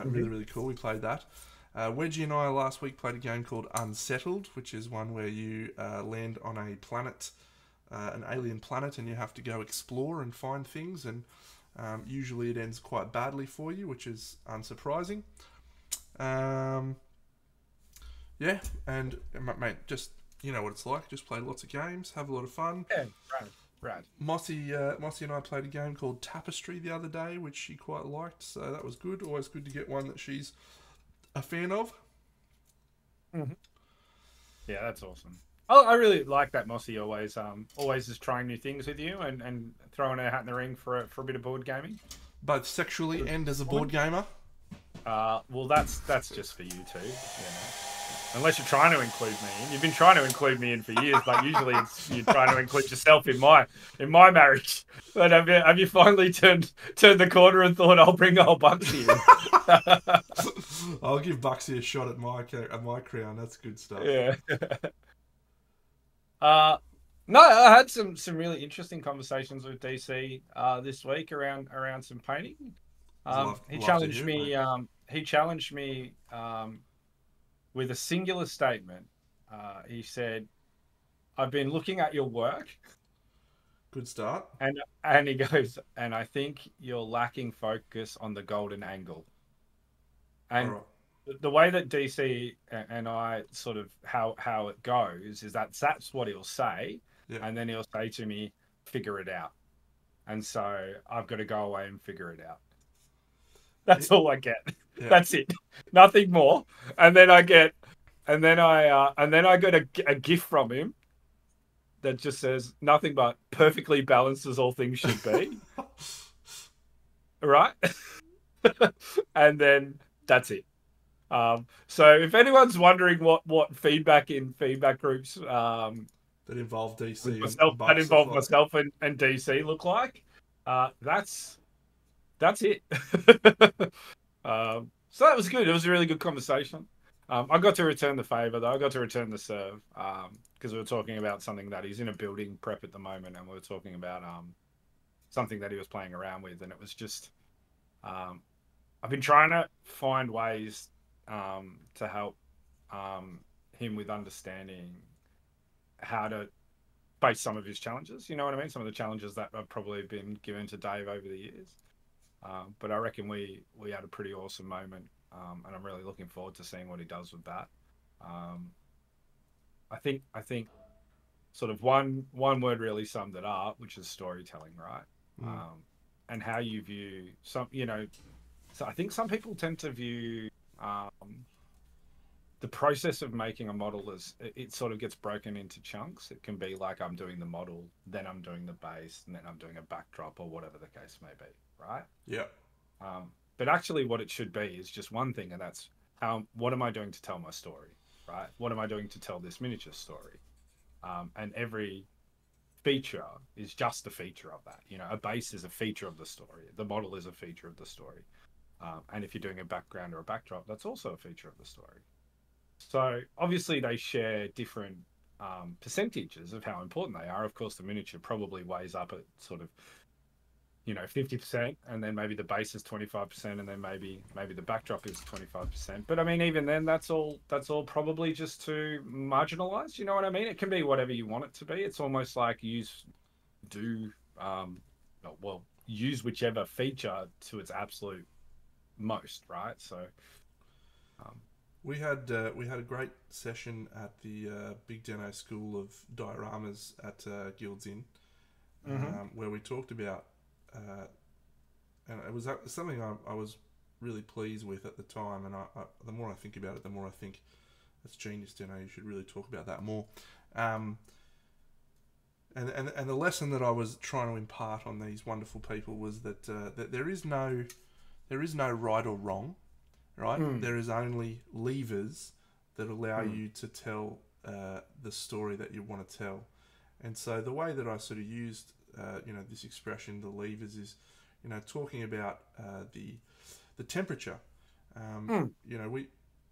really, really cool. We played that. Wedgie and I last week played a game called Unsettled, which is one where you land on a planet, an alien planet, and you have to go explore and find things, and usually it ends quite badly for you, which is unsurprising. Yeah, and mate, just you know what it's like. Just play lots of games, have a lot of fun. Yeah, right. Mossy and I played a game called Tapestry the other day, which she quite liked, so that was good. Always good to get one that she's a fan of. Mm-hmm. Yeah, that's awesome. I really like that Mossy always is trying new things with you and throwing her hat in the ring for a bit of board gaming. Both sexually and as a board gamer. Well, that's just for you two. You know. Unless you're trying to include me in. You've been trying to include me in for years, but usually you're trying to include yourself in my marriage. But have you finally turned the corner and thought I'll bring old Bucksy in? I'll give Bucksy a shot at my crown. That's good stuff. Yeah. No, I had some really interesting conversations with DC this week around some painting. He challenged me. He challenged me with a singular statement. He said, "I've been looking at your work." Good start. And he goes, "And I think you're lacking focus on the golden angle." And the way that DC and I sort of how it goes is that's what he'll say, and then he'll say to me, "Figure it out." And so I've got to go away and figure it out. That's all I get. Yeah. That's it. Nothing more. And then I get a gift from him that just says nothing but perfectly balanced as all things should be. Right? And then that's it. So if anyone's wondering what feedback in feedback groups that involve DC myself and DC look like, that's it. So that was good. It was a really good conversation. I got to return the favour, though. I got to return the serve because we were talking about something that he's in a building prep at the moment, and we were talking about something that he was playing around with, and it was just I've been trying to find ways to help him with understanding how to face some of his challenges. You know what I mean? Some of the challenges that have probably been given to Dave over the years. But I reckon we had a pretty awesome moment, and I'm really looking forward to seeing what he does with that. Um, I think sort of one word really summed it up, which is storytelling, right? Mm. And how you view some, so I think some people tend to view um, the process of making a model as it sort of gets broken into chunks. It can be like I'm doing the model, then I'm doing the base, and then I'm doing a backdrop or whatever the case may be, right? Yeah. But actually, what it should be is just one thing, and that's what am I doing to tell my story, right? What am I doing to tell this miniature story? And every feature is just a feature of that. A base is a feature of the story. The model is a feature of the story. And if you're doing a background or a backdrop, that's also a feature of the story. So obviously they share different percentages of how important they are. Of course, the miniature probably weighs up at sort of 50%, and then maybe the base is 25%, and then maybe the backdrop is 25%. But I mean, even then, that's all probably just too marginalized. You know what I mean? It can be whatever you want it to be. It's almost like do well, use whichever feature to its absolute most, right? So um, we had a great session at the Big Deno School of Dioramas at Guilds Inn, where we talked about, and it was something I was really pleased with at the time. And the more I think about it, the more I think that's genius, Deno. You should really talk about that more. And the lesson that I was trying to impart on these wonderful people was that there is no right or wrong, right? There is only levers that allow you to tell the story that you want to tell. And so the way that I sort of used this expression, the levers, is talking about the temperature.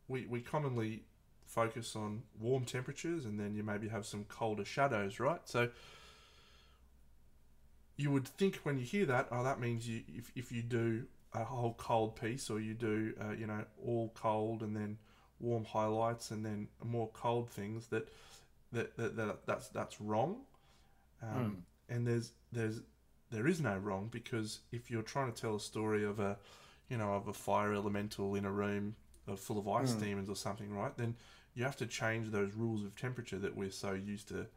We commonly focus on warm temperatures, and then you maybe have some colder shadows, right? So you would think when you hear that, that means if you do a whole cold piece, or you do all cold and then warm highlights and then more cold things, that's wrong. And there is no wrong, because if you're trying to tell a story of a fire elemental in a room full of ice demons or something, right, then you have to change those rules of temperature that we're so used to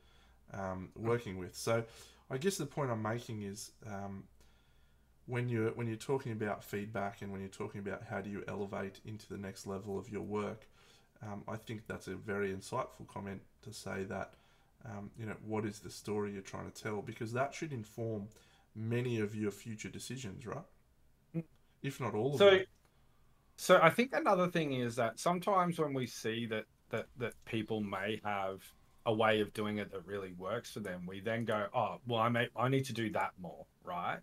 working with. So I guess the point I'm making is, when you're talking about feedback, and when you're talking about how do you elevate into the next level of your work, I think that's a very insightful comment to say that, what is the story you're trying to tell? Because that should inform many of your future decisions, right? If not all of them. So I think another thing is that sometimes when we see that people may have a way of doing it that really works for them, we then go, oh, well, I need to do that more, right?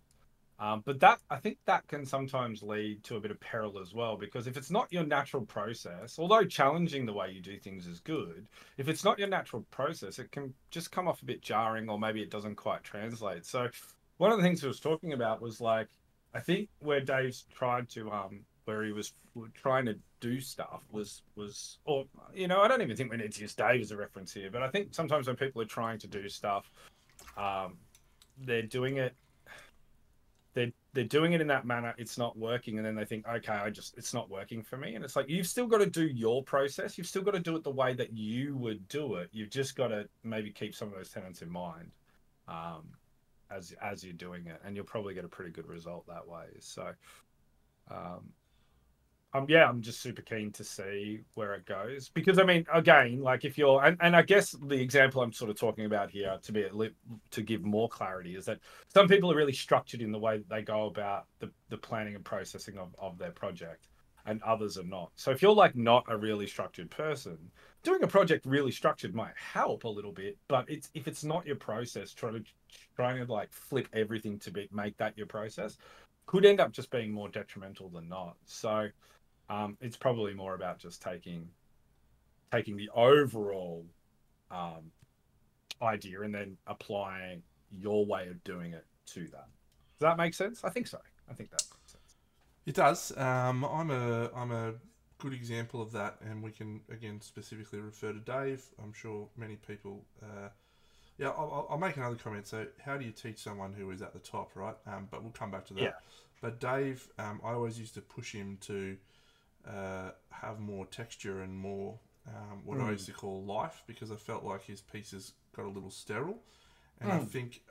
But I think that can sometimes lead to a bit of peril as well, because if it's not your natural process, although challenging the way you do things is good, if it's not your natural process, it can just come off a bit jarring, or maybe it doesn't quite translate. So one of the things he was talking about was, like, I think where Dave's tried to where he was trying to do stuff was or I don't even think we need to use Dave as a reference here, but I think sometimes when people are trying to do stuff, they're doing it they're doing it in that manner, it's not working, and then they think, okay, it's not working for me. And it's like, you've still got to do your process, you've still got to do it the way that you would do it. You've just got to maybe keep some of those tenets in mind as you're doing it, and you'll probably get a pretty good result that way. So I'm just super keen to see where it goes, because I mean, again, like, if you're and I guess the example I'm sort of talking about here, to give more clarity, is that some people are really structured in the way that they go about the planning and processing of their project, and others are not. So if you're, like, not a really structured person, doing a project really structured might help a little bit, but if it's not your process, trying to like flip everything to make that your process could end up just being more detrimental than not. So it's probably more about just taking the overall idea and then applying your way of doing it to that. Does that make sense? I think so. I think that makes sense. It does. I'm a good example of that, and we can again specifically refer to Dave. I'm sure many people. Yeah, I'll make another comment. So, how do you teach someone who is at the top, right? But we'll come back to that. Yeah. But Dave, I always used to push him to have more texture and more what I used to call life, because I felt like his pieces got a little sterile. And I think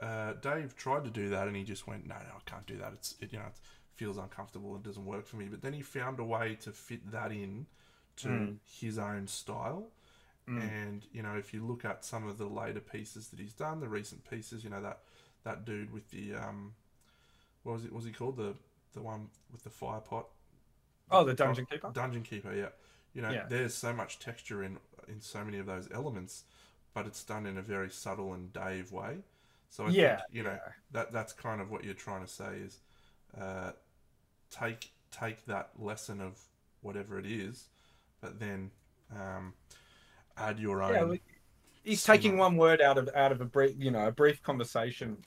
Dave tried to do that, and he just went, no, I can't do that. It feels uncomfortable and doesn't work for me. But then he found a way to fit that in to his own style. And if you look at some of the later pieces that he's done, the recent pieces, that dude with the what was it? Was he called the one with the fire pot? Oh, the Dungeon Keeper. Dungeon Keeper, yeah. There's so much texture in so many of those elements, but it's done in a very subtle and Dave way. So I think that's kind of what you're trying to say is take that lesson of whatever it is, but then add your own. Yeah, he's taking one word out of a brief conversation.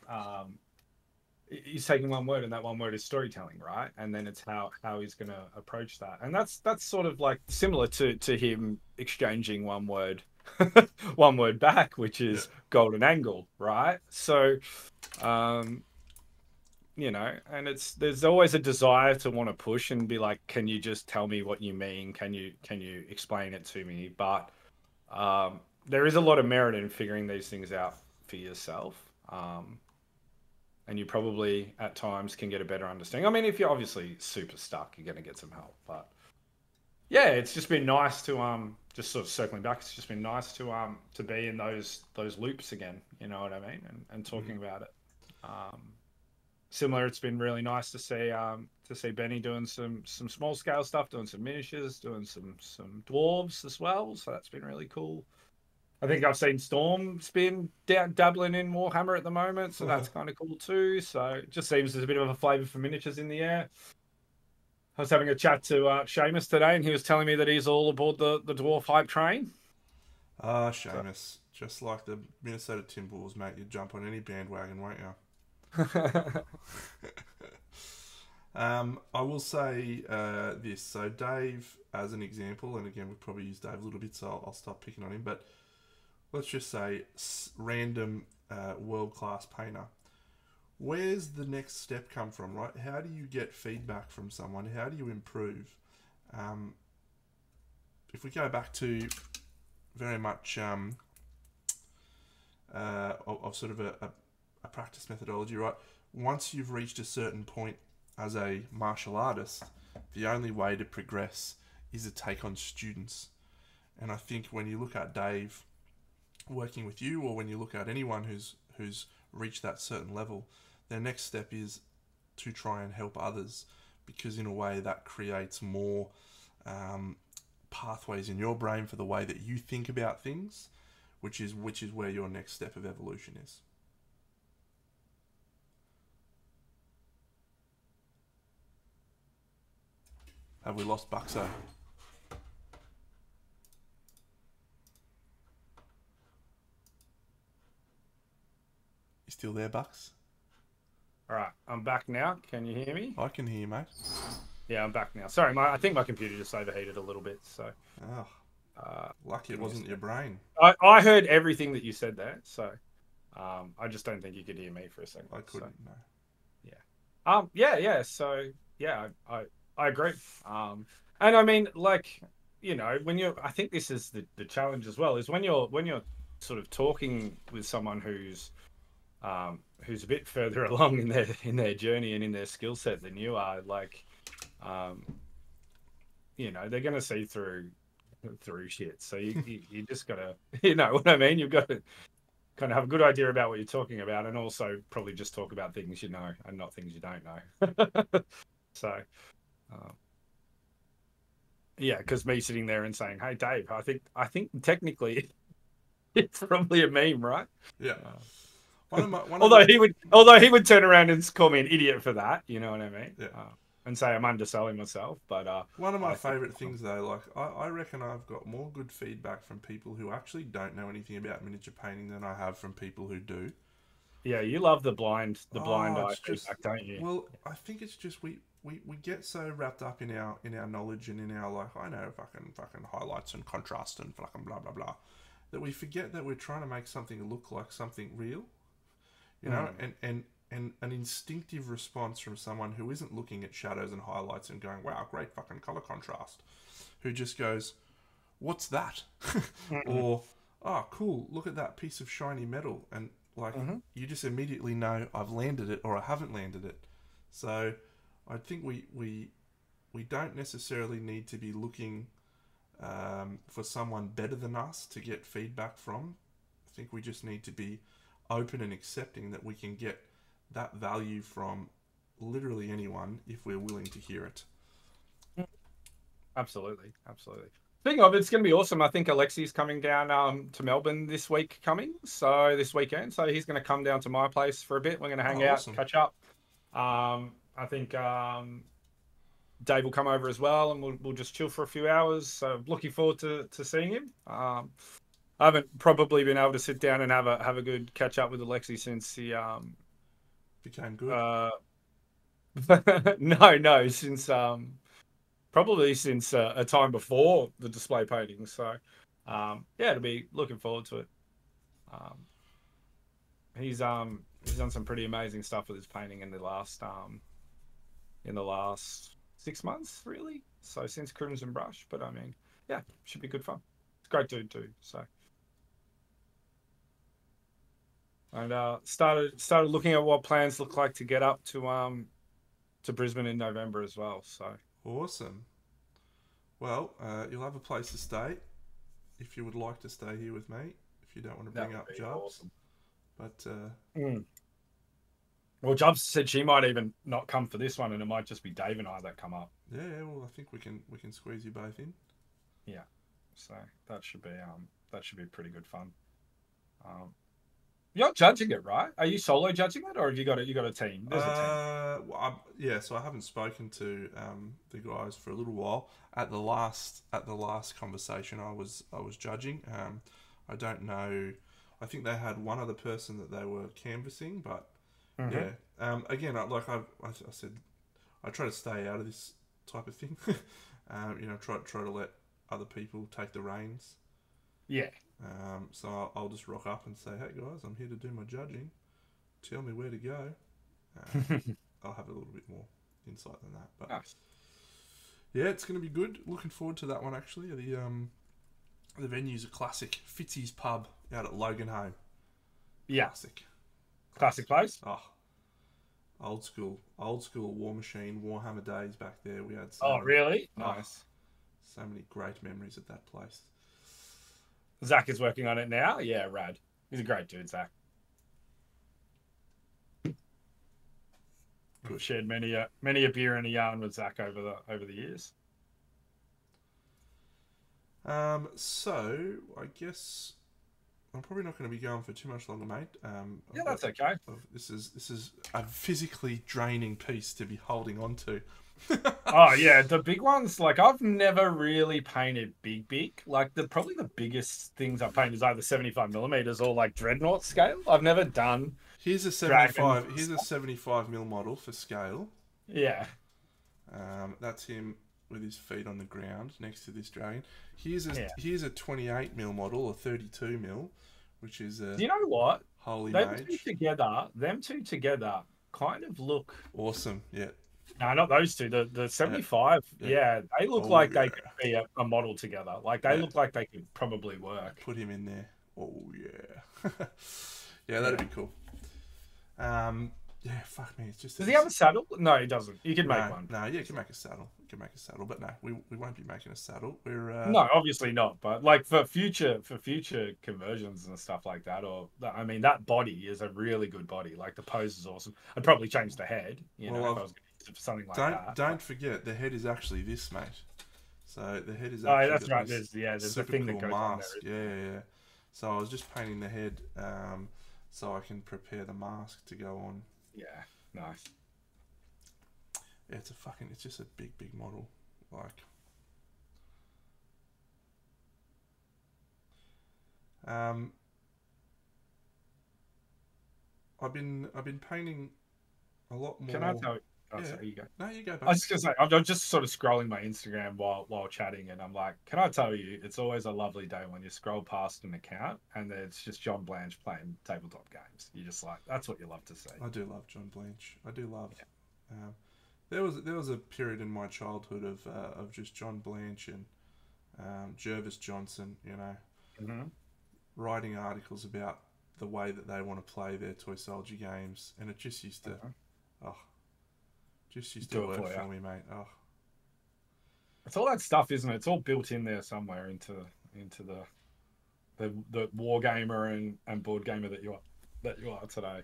He's taking one word, and that one word is storytelling, right? And then it's how he's going to approach that, and that's sort of like similar to him exchanging one word one word back, which is golden angle, right? So and there's always a desire to want to push and be like, can you just tell me what you mean? Can you explain it to me? But there is a lot of merit in figuring these things out for yourself. And you probably at times can get a better understanding. I mean, if you're obviously super stuck, you're going to get some help. But yeah, it's just been nice to just sort of circling back. It's just been nice to be in those loops again. You know what I mean? And talking about it. Similar, it's been really nice to see Benny doing some small scale stuff, doing some miniatures, doing some dwarves as well. So that's been really cool. I think I've seen Storm's been dabbling in Warhammer at the moment, so that's kind of cool too. So it just seems there's a bit of a flavour for miniatures in the air. I was having a chat to Seamus today, and he was telling me that he's all aboard the dwarf hype train. Seamus, just like the Minnesota Timberwolves, mate, you'd jump on any bandwagon, won't you? I will say this. So Dave, as an example, and again, we've probably used Dave a little bit, so I'll stop picking on him, but let's just say random world-class painter. Where's the next step come from, right? How do you get feedback from someone? How do you improve? If we go back to very much of sort of a practice methodology, right? Once you've reached a certain point as a martial artist, the only way to progress is to take on students. And I think when you look at Dave working with you, or when you look at anyone who's reached that certain level, their next step is to try and help others, because in a way that creates more pathways in your brain for the way that you think about things, which is where your next step of evolution is. Have we lost Buxo? You still there, Bucks? All right, I'm back now. Can you hear me? I can hear you, mate. Yeah, I'm back now. Sorry, I think my computer just overheated a little bit. So, lucky it wasn't your brain. I heard everything that you said there. So, I just don't think you could hear me for a second. I couldn't. So. No. Yeah. So, yeah, I agree. And I mean, like, I think this is the challenge as well, is when you're sort of talking with someone who's a bit further along in their journey and in their skill set than you are, like, they're going to see through shit. So you just got to, you know what I mean? You've got to kind of have a good idea about what you're talking about, and also probably just talk about things you know and not things you don't know. So, yeah, because me sitting there and saying, "Hey, Dave, I think technically it's probably a meme, right?" Yeah. Although he would turn around and call me an idiot for that, you know what I mean? Yeah. And say I'm underselling myself, but one of my favourite things though, like I reckon I've got more good feedback from people who actually don't know anything about miniature painting than I have from people who do. Yeah, you love the blind eye It's just, feedback, don't you? well, I think it's just we get so wrapped up in our knowledge and in our like I know fucking highlights and contrast and fucking blah blah blah that we forget that we're trying to make something look like something real, you know, Mm. and an instinctive response from someone who isn't looking at shadows and highlights and going, wow, great fucking color contrast, who just goes, what's that? Mm-mm. Or, oh, cool, look at that piece of shiny metal. And, like, Mhm. you just immediately know I've landed it or I haven't landed it. So, I think we don't necessarily need to be looking for someone better than us to get feedback from. I think we just need to be open and accepting that we can get that value from literally anyone if we're willing to hear it. Absolutely, absolutely. Speaking of, it's going to be awesome. I think Alexi's coming down to Melbourne this week, this weekend. So he's going to come down to my place for a bit. We're going to hang Oh, out, awesome. catch up. I think Dave will come over as well, and we'll just chill for a few hours. So looking forward to seeing him. I haven't probably been able to sit down and have a good catch up with Alexi since he Became good. uh no since probably since a time before the display painting. So, yeah, it'll be looking forward to it. Um, he's done some pretty amazing stuff with his painting in the last 6 months, really. So since Crimson Brush, but I mean, yeah, should be good fun. It's a great dude too. So, and started looking at what plans look like to get up to Brisbane in November as well. So, Awesome. Well, you'll have a place to stay if you would like to stay here with me. If you don't want to that bring would up be Jubs, awesome. but Mm. Well, Jobs said she might even not come for this one, and it might just be Dave and I that come up. yeah, well, I think we can squeeze you both in. Yeah, so that should be pretty good fun. Um, you're judging it, right? Are you solo judging it, or have you got a team? There's a team. Yeah. So I haven't spoken to the guys for a little while. At the last conversation, I was judging. I don't know. I think they had one other person that they were canvassing, but Hmm. yeah. Again, I said, I try to stay out of this type of thing. Try to let other people take the reins. Yeah. So I'll just rock up and say, hey guys, I'm here to do my judging. Tell me where to go. I'll have a little bit more insight than that. But Nice. yeah, it's going to be good. Looking forward to that one actually. The venue's a classic. Fitzy's Pub out at Loganholme. Yeah. Classic. Classic place. Oh, old school War Machine, Warhammer days back there. We had Oh, really? oh, Nice. so many great memories at that place. Zach is working on it now. Yeah, rad. He's a great dude, Zach. We've Good. shared many a beer and a yarn with Zach over the years. So I guess I'm probably not going to be going for too much longer, mate. Yeah, I've got that's okay. this is a physically draining piece to be holding on to. Oh yeah, the big ones. Like I've never really painted big. Like probably the biggest things I've painted is either 75 millimeters or like dreadnought scale. I've never done Here's a dragons. 75. Here's a 75 mil model for scale. Yeah. That's him with his feet on the ground next to this dragon. Here's a Yeah. here's a 28 mil model, a 32 mil, which is a Do you know what? holy Them mage. two together kind of look. Awesome. Yeah. No, not those two. The Yeah. 75. Yeah. Yeah, they look Oh like yeah. they could be a model together. Like they Yeah. look like they could probably work. Put him in there. Oh yeah. Yeah, that'd Yeah. be cool. Yeah, fuck me. It's just Does he have a saddle? No, he doesn't. You can make no, one. no. Yeah, you can make a saddle. You can make a saddle, but no, we won't be making a saddle. We're No, obviously not. But like for future conversions and stuff like that, I mean, that body is a really good body. Like the pose is awesome. I'd probably change the head, well. if I was going to use it for something like Don't that. don't forget the head is actually this, mate. So the head is Oh, actually that's got right. this There's a super thing cool that goes on mask. there. Yeah. So I was just painting the head, so I can prepare the mask to go on. Yeah, nice. Yeah, it's just a big model. Like, I've been painting a lot Can I more. tell you? Oh, Yeah. sorry, you go. No, you go, I bud. was just gonna say, I'm just sort of scrolling my Instagram while chatting, and I'm like, can I tell you, it's always a lovely day when you scroll past an account and it's just John Blanche playing tabletop games. You just like that's what you love to see. I do love John Blanche. I do love. Yeah. Um, there was a period in my childhood of just John Blanche and Jervis Johnson. Hmm. Writing articles about the way that they want to play their Toysology games, and it just used to, Hmm. oh, just used to Do it work for you. for me, mate. Oh, It's all that stuff, isn't it? It's all built in there somewhere into the war gamer and board gamer that you are today.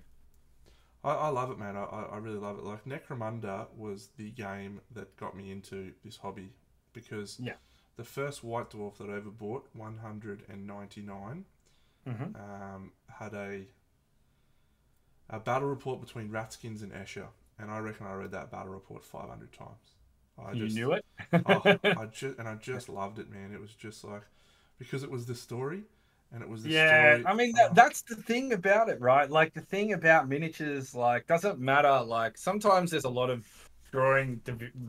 I love it, man. I really love it. Like Necromunda was the game that got me into this hobby because Yeah. the first White Dwarf that I ever bought, 199, Hmm. had a battle report between Ratskins and Escher, and I reckon I read that battle report 500 times. I You just, knew it. oh, I just loved it, man. It was just like because it was the story, and it was the Yeah, story. I mean Oh, that's the thing about it, right? Like the thing about miniatures, like doesn't matter. Like sometimes there's a lot of drawing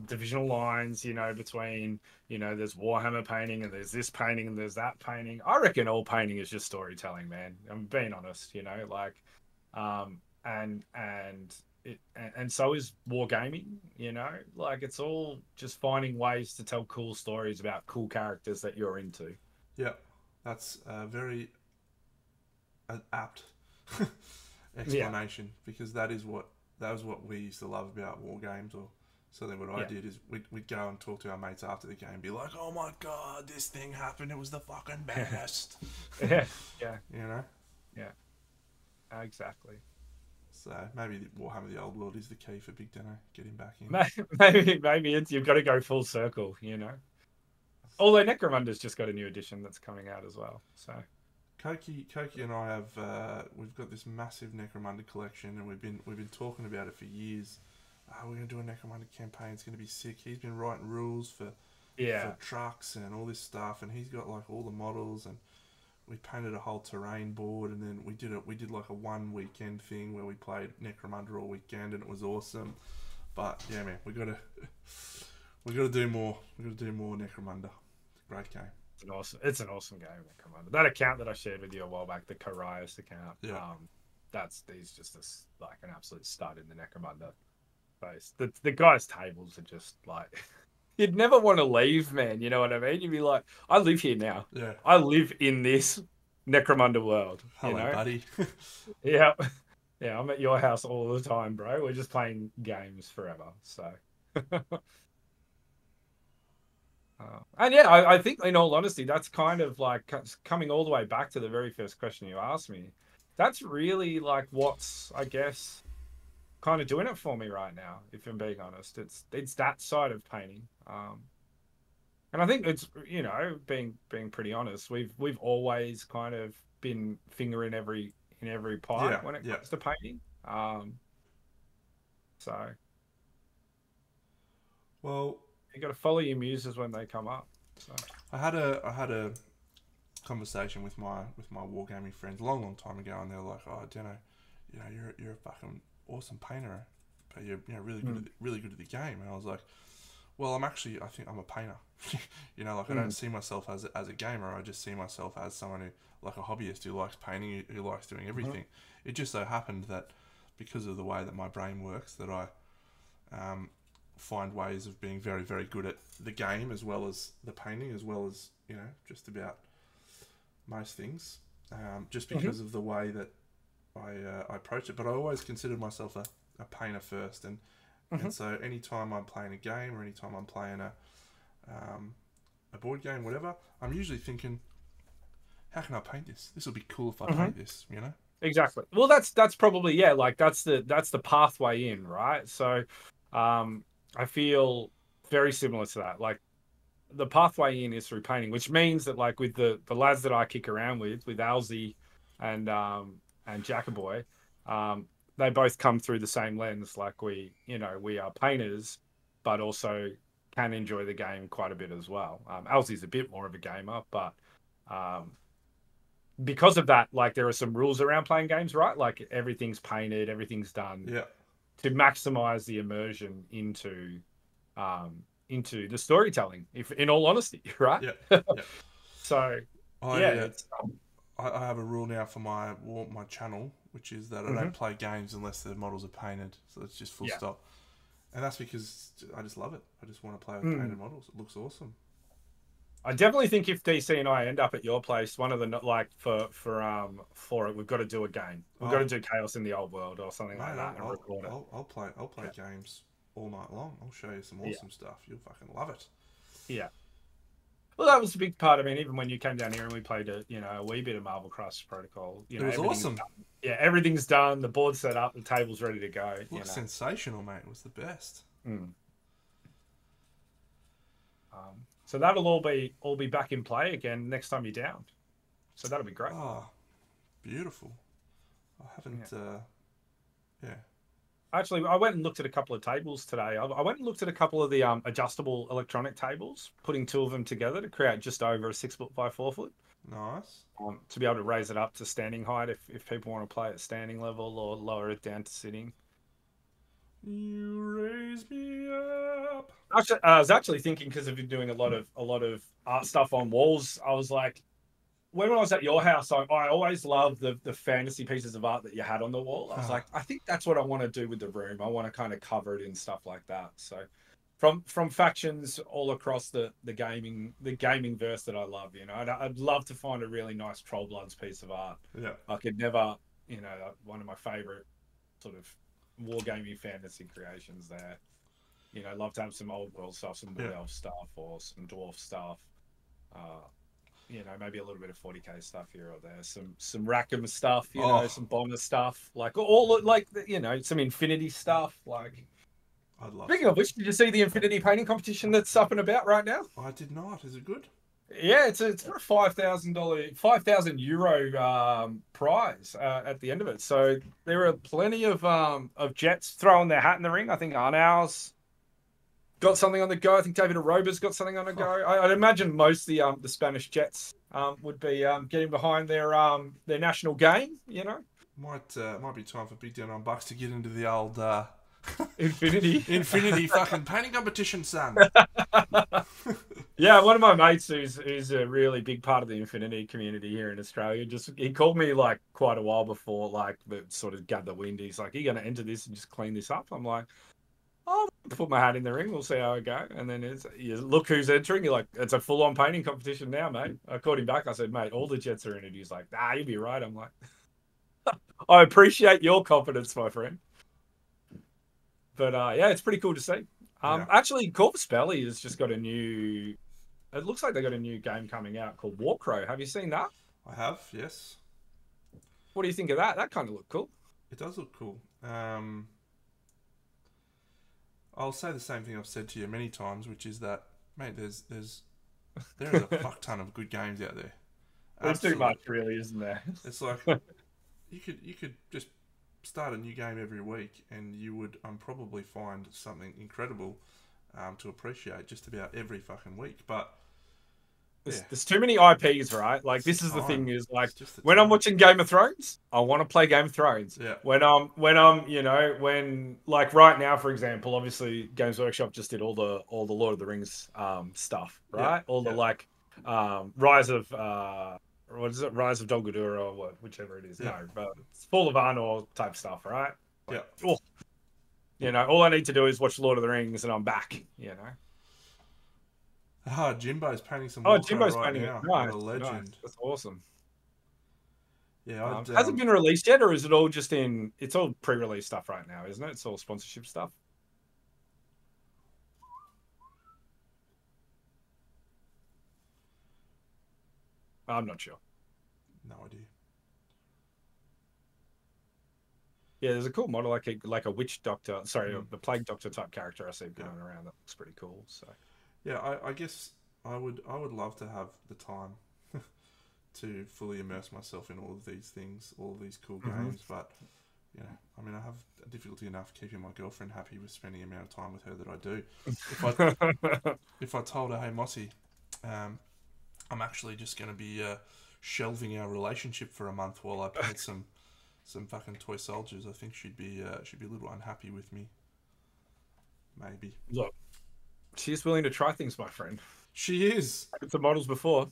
divisional lines, between there's Warhammer painting and there's this painting and there's that painting. I reckon all painting is just storytelling, man. I'm being honest, like, and and so is wargaming, like it's all just finding ways to tell cool stories about cool characters that you're into. yeah, that's a very apt Yeah, explanation because that was what we used to love about war games. Or certainly what I yeah, did is we'd go and talk to our mates after the game and be like, oh my god, this thing happened, it was the fucking best. yeah, yeah, you know yeah, exactly. so maybe Warhammer the Old World is the key for Big Dano getting back in. Maybe it's you've got to go full circle. Although Necromunda's just got a new edition that's coming out as well. So Koki and I have we've got this massive Necromunda collection, and we've been talking about it for years. We're gonna do a Necromunda campaign. It's gonna be sick. He's been writing rules for yeah. trucks and all this stuff, and he's got like all the models. And we painted a whole terrain board, and then we did like a one weekend thing where we played Necromunda all weekend, and it was awesome. But yeah, man, we gotta do more. We gotta do more Necromunda. Great game. It's an awesome game, Necromunda. That account that I shared with you a while back, the Carias account, Yeah. he's just like an absolute stud in the Necromunda space. The guy's tables are just like you'd never want to leave, man. You know what I mean? You'd be like, I live here now. Yeah. I live in this Necromunda world. Hello, buddy. Yeah, yeah. I'm at your house all the time, bro. We're just playing games forever. So. And yeah, I think in all honesty, that's kind of like coming all the way back to the very first question you asked me. That's really like what's, I guess, kind of doing it for me right now. If I'm being honest, it's that side of painting. And I think it's being pretty honest, we've always kind of been finger in every pie Yeah, when it yeah. comes to painting. So Well, you got to follow your muses when they come up. So I had a conversation with my wargaming friends a long time ago, and they're like, "Oh, Dano, you're a fucking awesome painter, but you're really good at the game." And I was like, "Well, I think I'm a painter. Like I don't see myself as a gamer. I just see myself as someone who like a hobbyist who likes painting, who likes doing everything. It just so happened that because of the way that my brain works, that I find ways of being very, very good at the game as well as the painting, as well as just about most things. Just because of the way that I approach it, but I always considered myself a painter first, and so anytime I'm playing a game or anytime I'm playing a board game, whatever, I'm usually thinking, how can I paint this? This will be cool if I paint this. Exactly. Well, that's probably like that's the pathway in, right? So, I feel very similar to that. Like the pathway in is through painting, which means that like with the lads that I kick around with Alzy and Jackaboy, they both come through the same lens. Like we are painters, but also can enjoy the game quite a bit as well. Alzy's a bit more of a gamer, but because of that, like there are some rules around playing games, right? Like everything's painted, everything's done Yeah. to maximize the immersion into the storytelling. If in all honesty, right? Yeah. Yeah. So yeah, I, uh, it's I have a rule now for my channel, which is that I don't mhm. play games unless the models are painted. So it's just full Yeah. stop. And that's because I just love it. I just want to play with Mm. painted models. It looks awesome. I definitely think if DC and I end up at your place, one of the like for it, we've got to do a game. We've got to Oh, do Chaos in the Old World or something mate, like that and record it. I'll play Yeah. games all night long. I'll show you some Yeah. awesome stuff. You'll fucking love it. Yeah. Well, that was a big part. I mean, even when you came down here and we played a wee bit of Marvel Crisis Protocol, It was everything's awesome. done. Yeah, everything's done. The board's set up, the table's ready to go. Looks sensational, mate. It was the best. Mm. So that'll all be back in play again next time you're down. So that'll be great. Oh, beautiful. I haven't. Yeah. Actually, I went and looked at a couple of tables today. I went and looked at a couple of the adjustable electronic tables, putting two of them together to create just over a 6 foot by 4 foot. Nice. To be able to raise it up to standing height if people want to play at standing level or lower it down to sitting. You raise me up. Actually, I was actually thinking because I've been doing a lot of art stuff on walls. I was like, when I was at your house, I always loved the fantasy pieces of art that you had on the wall. I was like, I think that's what I want to do with the room. I want to kind of cover it in stuff like that. So from factions all across the gaming verse that I love, I'd love to find a really nice Troll Bloods piece of art. Yeah. I could never, one of my favorite sort of wargaming fantasy creations there. Love to have some old world stuff, some wood elf stuff or some dwarf stuff. Maybe a little bit of 40k stuff here or there. Some Rackham stuff, some Bomber stuff, like some Infinity stuff. Like, I'd love. Speaking of which, did you see the Infinity painting competition that's up and about right now? I did not. Is it good? Yeah, it's for a €5,000 prize at the end of it. So there are plenty of Jets throwing their hat in the ring. I think Arnau's got something on the go. I think David Aroba's got something on the go. I'd imagine most of the Spanish Jets would be getting behind their national game. Might be time for Big Down on Bucks to get into the old Infinity fucking painting competition, son. Yeah, one of my mates who's a really big part of the Infinity community here in Australia, he called me like quite a while before like the sort of got the wind. He's like, "Are you going to enter this and just clean this up?" I'm like, "I'll put my hat in the ring. We'll see how it go." And then you look who's entering. You're like, "It's a full-on painting competition now, mate." I called him back. I said, "Mate, all the Jets are in it." He's like, "Nah, you'll be right." I'm like, "I appreciate your confidence, my friend." But yeah, it's pretty cool to see. Actually, Corvus Belly has just got a new. It looks like they got a new game coming out called Warcrow. Have you seen that? I have, yes. What do you think of that? That kind of looked cool. It does look cool. I'll say the same thing I've said to you many times, which is that, mate, there is a fuck ton of good games out there. There's too much, really, isn't there? It's like you could just start a new game every week, and you would probably find something incredible to appreciate just about every fucking week. But there's too many IPs, right? Like this is the thing is like when I'm watching Game of Thrones, I want to play Game of Thrones. Yeah. When like right now, for example, obviously Games Workshop just did all the Lord of the Rings stuff, right? Yeah. All the like Rise of what is it? Rise of Dol Guldur or whichever it is. Yeah. No, but it's Fall of Arnor type stuff, right? Like, all I need to do is watch Lord of the Rings and I'm back. Jimbo's painting some. Jimbo's painting now. it. Nice, what a legend. Nice. That's awesome. Yeah, has it been released yet, or is it all just in? It's all pre-release stuff right now, isn't it? It's all sponsorship stuff. I'm not sure. No idea. Yeah, there's a cool model like a witch doctor. Sorry, the plague doctor type character I see going around. That looks pretty cool. So. Yeah, I guess I would love to have the time to fully immerse myself in all of these things, all of these cool games. But I mean, I have difficulty enough keeping my girlfriend happy with spending the amount of time with her that I do. If I told her, "Hey, Mossy, I'm actually just going to be shelving our relationship for a month while I paint some fucking toy soldiers. I think she'd be a little unhappy with me. Maybe. Look, she's willing to try things, my friend. She is. I've some models before.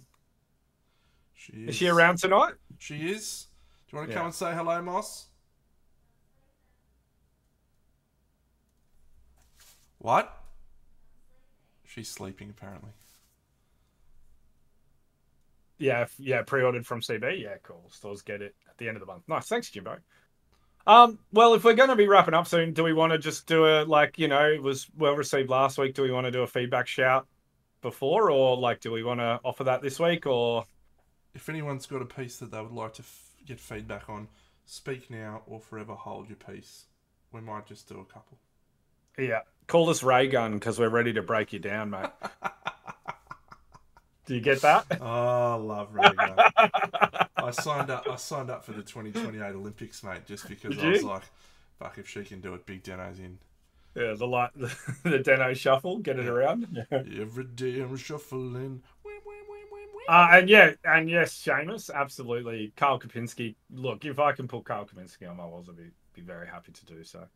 She Is she around tonight? She is. Do you want to Yeah. come and say hello, Moss? What? She's sleeping, apparently. Yeah, pre-ordered from CB. Yeah, cool. Stores get it at the end of the month. Nice, thanks, Jimbo. Well, if we're going to be wrapping up soon, do we want to just do a it was well received last week? Do we want to do a feedback shout before, or do we want to offer that this week, or? If anyone's got a piece that they would like to get feedback on, speak now or forever hold your peace. We might just do a couple. Yeah, call us Ray Gun because we're ready to break you down, mate. Do you get that? Oh, I love Ray Gun. I signed up for the 2028 Olympics, mate, just because I was like, fuck, if she can do it, Big Deno's in. Yeah, the Deno shuffle, get it around. Every day I'm shuffling. And yes, Seamus, absolutely. Carl Kopinski. Look, if I can put Carl Kopinski on my walls, I'd be very happy to do so.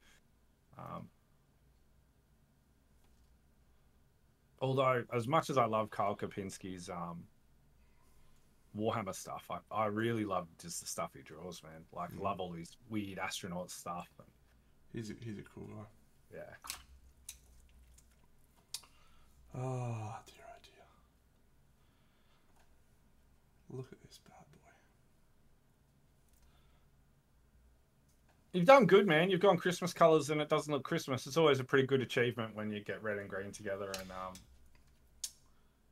Although, as much as I love Carl Kopinski's Warhammer stuff, I really love just the stuff he draws, man. Love all these weird astronaut stuff. He's a cool guy. Yeah. Oh, dear, oh dear. Look at this bad boy. You've done good, man. You've gone Christmas colours and it doesn't look Christmas. It's always a pretty good achievement when you get red and green together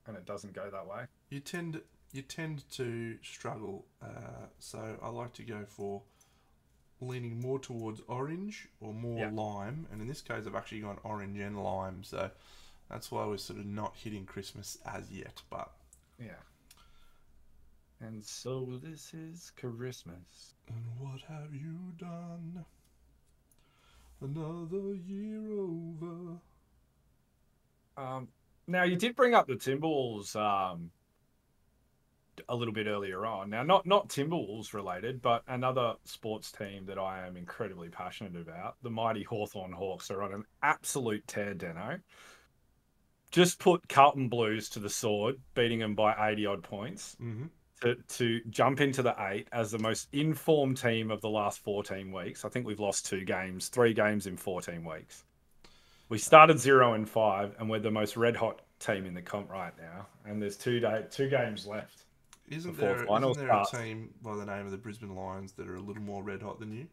and it doesn't go that way. You tend to struggle, so I like to go for leaning more towards orange or more lime, and in this case I've actually gone orange and lime, so that's why we're sort of not hitting Christmas as yet, but yeah. And so this is Christmas. And what have you done? Another year over. Now you did bring up the Timberwolves a little bit earlier on. Now, not Timberwolves related, but another sports team that I am incredibly passionate about. The mighty Hawthorn Hawks are on an absolute tear, Deno. Just put Carlton Blues to the sword, beating them by 80 odd points. Mm-hmm. To jump into the 8 as the most informed team of the last 14 weeks. I think we've lost 3 games in 14 weeks. We started 0-5, and we're the most red hot team in the comp right now. And there's 2 games left. Isn't there a team by the name of the Brisbane Lions that are a little more red hot than you?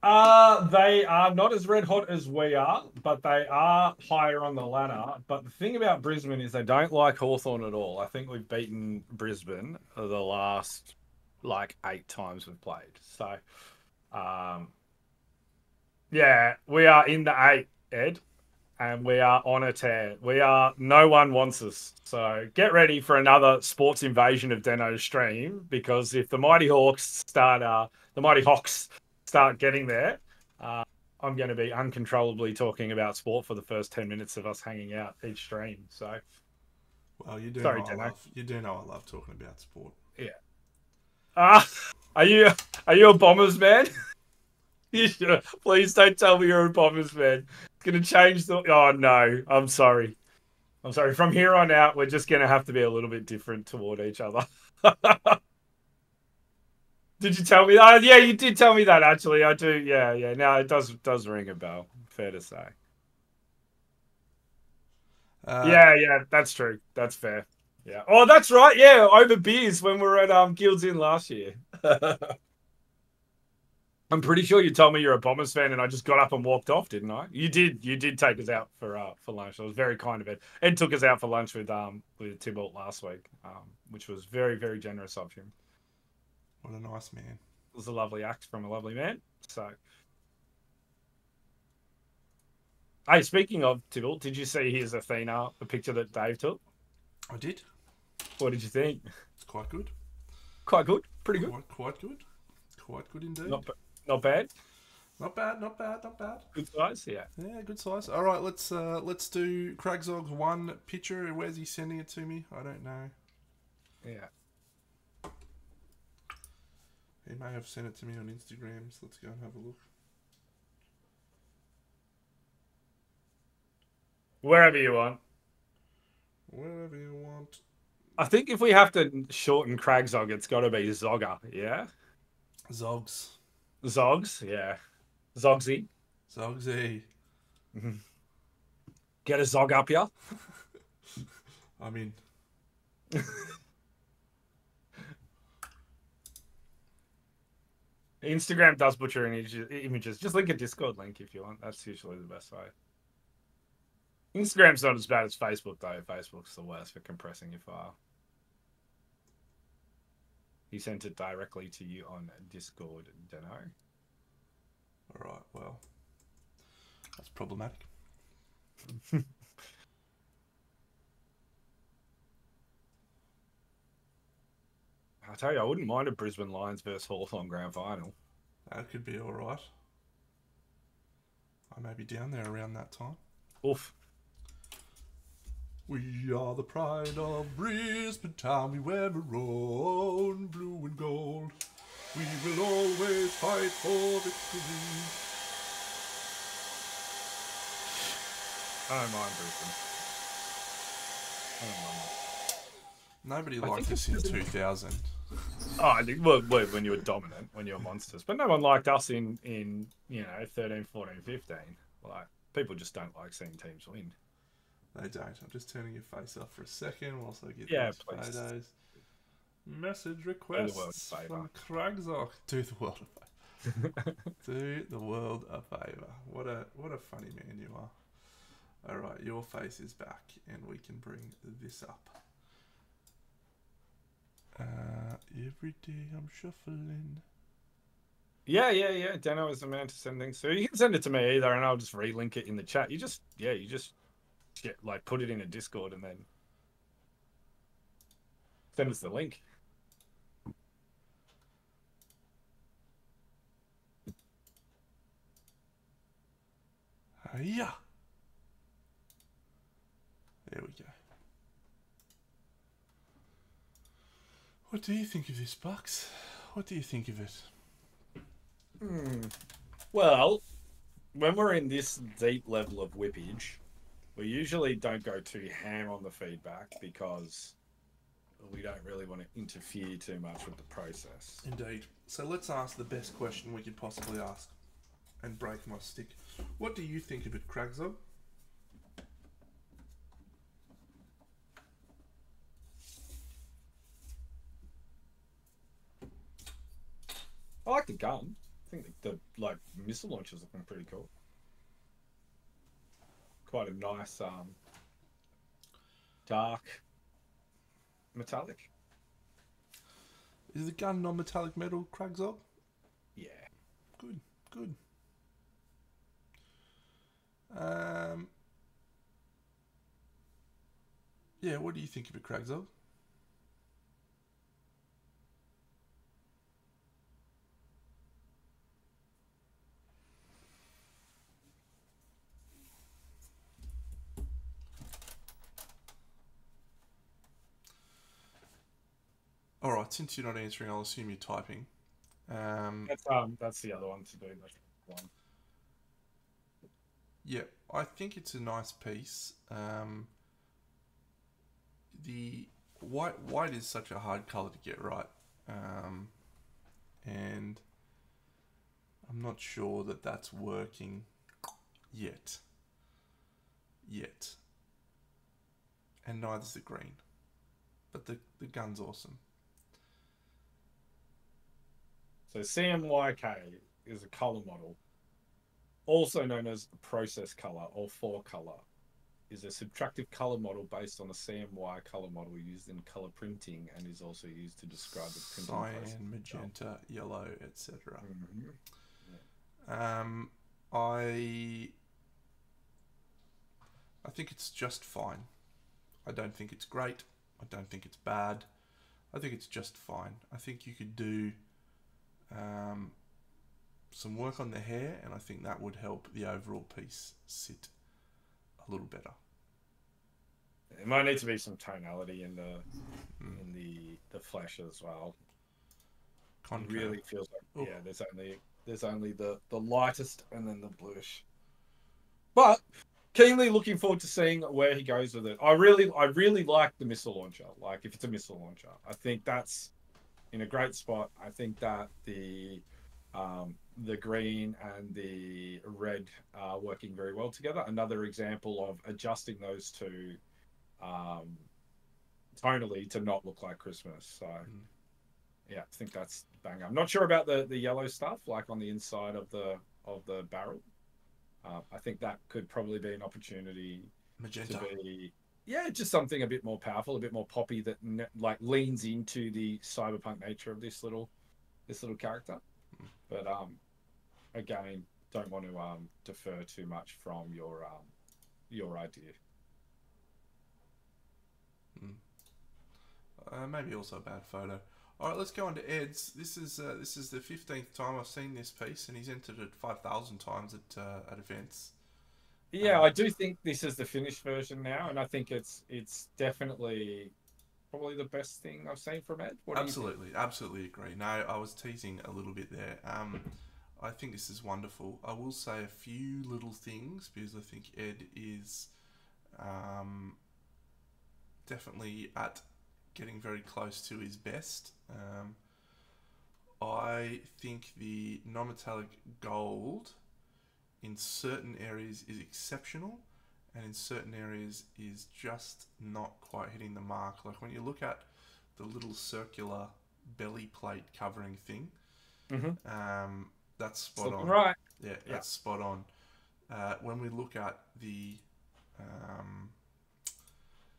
They are not as red hot as we are, but they are higher on the ladder. But the thing about Brisbane is they don't like Hawthorn at all. I think we've beaten Brisbane the last 8 times we've played. So, we are in the 8, Ed, and we are on a tear. No one wants us. So get ready for another sports invasion of Deno's stream, because if the Mighty Hawks start getting there, I'm going to be uncontrollably talking about sport for the first 10 minutes of us hanging out each stream. So, well, you do know I love talking about sport. Yeah. Are you a Bombers man? You should. Please don't tell me you're a Bombers man. It's going to change the. Oh no, I'm sorry. From here on out, we're just going to have to be a little bit different toward each other. Did you tell me that? Yeah, you did tell me that, actually. I do. Yeah. Now it does ring a bell. Fair to say. Yeah, that's true. That's fair. Yeah. Oh, that's right. Yeah, over beers when we were at Guilds Inn last year. I'm pretty sure you told me you're a Bombers fan, and I just got up and walked off, didn't I? You did take us out for lunch. That was very kind of Ed. Ed took us out for lunch with Tybalt last week, which was very, very generous of him. What a nice man. It was a lovely act from a lovely man. So, hey, speaking of Tybalt, did you see his Athena, the picture that Dave took? I did. What did you think? It's quite good. Quite good. Pretty good. Quite good. Quite good indeed. Not bad. Not bad. Good size, yeah. Yeah, good size. All right, let's do Cragzog's one picture. Where's he sending it to me? I don't know. Yeah. He may have sent it to me on Instagram, so let's go and have a look. Wherever you want. Wherever you want. I think if we have to shorten Cragzog, it's got to be Zogger, yeah? Zogs. Zogs, yeah. Zogsy. Zogsy. Get a Zog up here. I mean... Instagram does butcher images. Just link a Discord link if you want. That's usually the best way. Instagram's not as bad as Facebook, though. Facebook's the worst for compressing your file. He sent it directly to you on Discord, Deno. Alright, well. That's problematic. I tell you, I wouldn't mind a Brisbane Lions versus Hawthorn grand final. That could be alright. I may be down there around that time. Oof. We are the pride of Brisbane town. We wear maroon, blue and gold. We will always fight for victory. I don't mind Brisbane. I don't mind that. Nobody liked us in 2000. Oh, I think well, when you were dominant, when you were monsters. But no one liked us in 13, 14, 15. Like, people just don't like seeing teams win. They don't. I'm just turning your face off for a second whilst I get Yeah, those please. photos. Message Do the requests world a favour. from Cragzock. Do the world a favour. Do the world a favour. What a funny man you are. Alright, your face is back and we can bring this up. Every day I'm shuffling. Yeah. Dano is the man to send things. So you can send it to me either, and I'll just relink it in the chat. You just get like put it in a Discord and then send us the link. Yeah. There we go. What do you think of this, Bucks? What do you think of it? Well, when we're in this deep level of whippage, we usually don't go too ham on the feedback because we don't really want to interfere too much with the process. Indeed. So let's ask the best question we could possibly ask and break my stick. What do you think of it, Cragzog? I like the gun. I think the missile launcher's looking pretty cool. Quite a nice dark metallic. Is the gun non-metallic metal, Cragzog? Yeah. Good, good. Yeah, what do you think of it, Cragzog? All right, since you're not answering, I'll assume you're typing. That's the other one to do. That one. Yeah, I think it's a nice piece. The white is such a hard color to get right, and I'm not sure that that's working yet. And neither's the green, but the gun's awesome. So CMYK is a color model, also known as process color or four color, is a subtractive color model based on a CMY color model used in color printing and is also used to describe the printing process. Cyan, magenta, yellow, etc. Mm-hmm. I think it's just fine. I don't think it's great. I don't think it's bad. I think it's just fine. I think you could do some work on the hair, and I think that would help the overall piece sit a little better. It might need to be some tonality in the flesh as well. It Concave. really feels like, Oh, yeah, there's only the lightest and then the bluish. But keenly looking forward to seeing where he goes with it. I really like the missile launcher. Like if it's a missile launcher, I think that's in a great spot. I think that the green and the red are working very well together. Another example of adjusting those two um, tonally to not look like Christmas. So mm, yeah, I think that's bang. I'm not sure about the yellow stuff, like on the inside of the barrel. I think that could probably be an opportunity to magenta. be, yeah, just something a bit more powerful, a bit more poppy that like leans into the cyberpunk nature of this little character. Mm, But again, don't want to defer too much from your idea. mm. Maybe also a bad photo. All right, let's go on to Ed's. This is the 15th time I've seen this piece, and he's entered it 5,000 times at events. Yeah, Uh, I do think this is the finished version now, and I think it's definitely probably the best thing I've seen from Ed. What do you think? Absolutely, absolutely agree. No, I was teasing a little bit there. I think this is wonderful. I will say a few little things because I think Ed is um, definitely at getting very close to his best. I think the non-metallic gold in certain areas is exceptional, and in certain areas is just not quite hitting the mark. Like when you look at the little circular belly plate covering thing, Mm-hmm. um, that's It's spot looking on. right. Yeah, Yeah. that's spot on. When we look at um,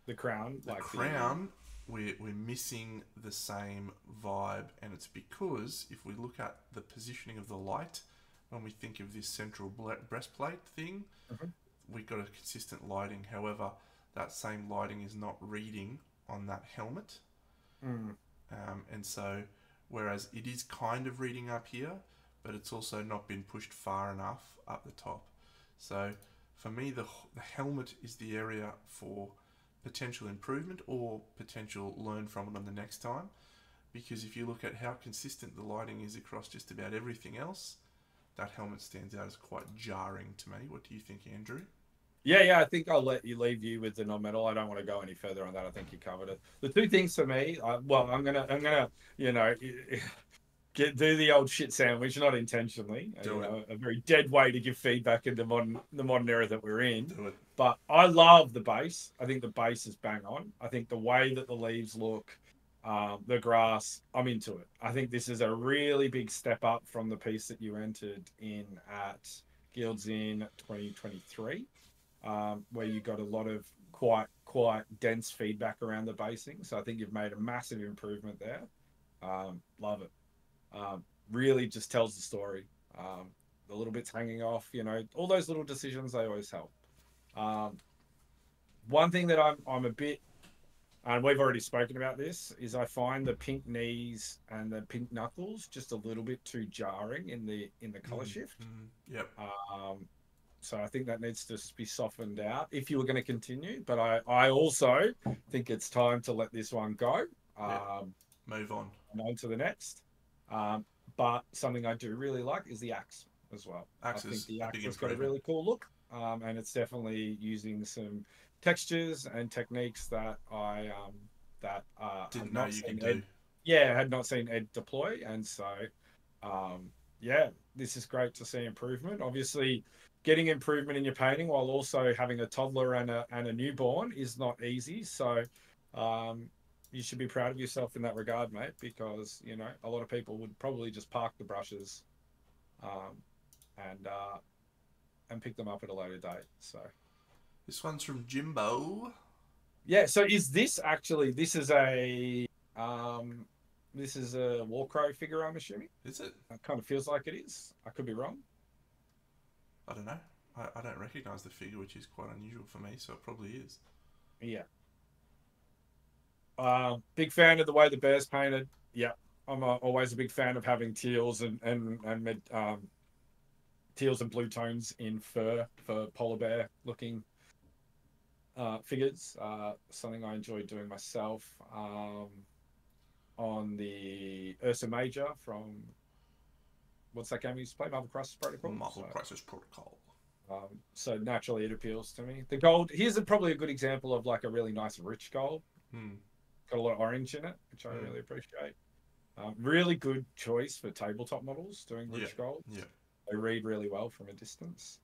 The crown, the like the crown, we're missing the same vibe, and it's because if we look at the positioning of the light, when we think of this central breastplate thing, Mhm. we got a consistent lighting. However, that same lighting is not reading on that helmet, Mm. and so whereas it is kind of reading up here, but it's also not been pushed far enough up the top. So for me, the helmet is the area for potential improvement or potential learn from it on the next time. Because if you look at how consistent the lighting is across just about everything else, that helmet stands out as quite jarring to me. What do you think, Andrew? Yeah. I think I'll let you leave you with the non-metal. I don't want to go any further on that. I think you covered it. The two things for me, well, I'm gonna, you know, do the old shit sandwich, not intentionally. Do it. A very dead way to give feedback in the modern era that we're in. Do it. But I love the base. I think the base is bang on. I think the way that the leaves look, the grass, I'm into it. I think this is a really big step up from the piece that you entered in at Guilds in 2023, where you got a lot of quite dense feedback around the basing. So I think you've made a massive improvement there. Love it. Really just tells the story. The little bits hanging off, all those little decisions, they always help. Um, One thing that I'm a bit, and we've already spoken about this, is I find the pink knees and the pink knuckles just a little bit too jarring in the color Mm, shift. mm, yep. Um, so I think that needs to be softened out if you were going to continue. But I also think it's time to let this one go. Yep. Um, Move on. and on to the next. Um, but something I do really like is the axe as well. I think Axes, the a axe big has got a improvement. really cool look, and it's definitely using some textures and techniques that I Didn't had know not you could seen do. Ed. Yeah, had not seen Ed deploy, and so yeah, this is great to see improvement. Obviously, getting improvement in your painting while also having a toddler and a newborn is not easy. So um, you should be proud of yourself in that regard, mate, because a lot of people would probably just park the brushes um, and pick them up at a later date. So This one's from Jimbo. yeah, so is this actually um, this is a Warcrow figure, I'm assuming. Is it? It kind of feels like it is. I could be wrong. I don't know. I don't recognise the figure, which is quite unusual for me, so it probably is. Yeah. Big fan of the way the bear's painted. Yeah, always a big fan of having teals and blue tones in fur for polar bear looking figures. Something I enjoy doing myself. on the Ursa Major from what's that game you used to play? Marvel Crisis Protocol. Marvel Crisis Protocol. So naturally, it appeals to me. The gold here's probably a good example of like a really nice rich gold. Got a lot of orange in it, which I really appreciate. Really good choice for tabletop models doing rich gold. Yeah. They read really well from a distance.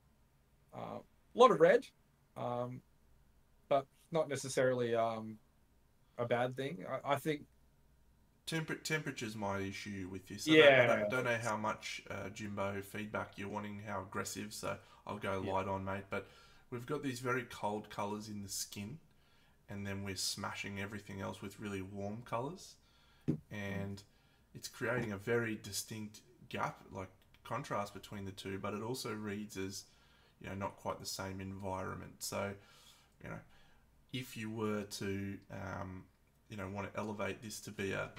A lot of red, but not necessarily a bad thing. I think Temperature's my issue with this. Yeah. I don't know how much Jimbo feedback you're wanting, how aggressive, so I'll go light on, mate. But we've got these very cold colours in the skin, and then we're smashing everything else with really warm colours. And it's creating a very distinct gap, like contrast between the two, but it also reads as, you know, not quite the same environment. So, you know, if you were to, you know, want to elevate this to be a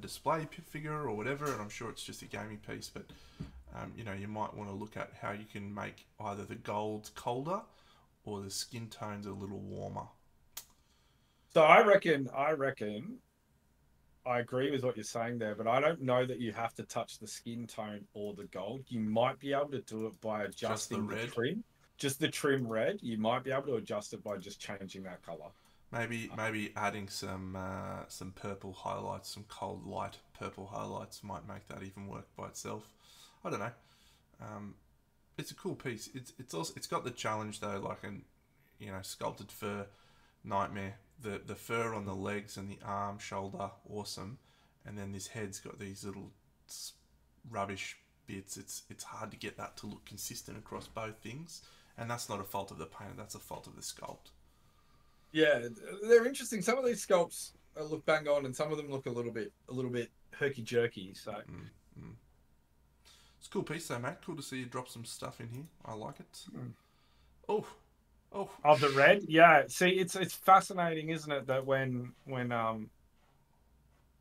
display figure or whatever, and I'm sure it's just a gaming piece, but, you know, you might want to look at how you can make either the gold colder or the skin tones a little warmer. So I reckon I agree with what you're saying there, but I don't know that you have to touch the skin tone or the gold. You might be able to do it by adjusting the trim. Just the trim red. You might be able to adjust it by just changing that color. Maybe adding some purple highlights, some cold light purple highlights might make that even work by itself. I don't know. It's a cool piece. It's got the challenge though, like an, you know, sculpted fur nightmare. The fur on the legs and the arm, shoulder, awesome, and then this head's got these little rubbish bits. It's hard to get that to look consistent across both things, and that's not a fault of the painter. That's a fault of the sculpt. Yeah, they're interesting. Some of these sculpts look bang on, and some of them look a little bit herky jerky. So it's a cool piece, though, mate. Cool to see you drop some stuff in here. I like it. Oh, of the red, yeah. See, it's fascinating, isn't it? That when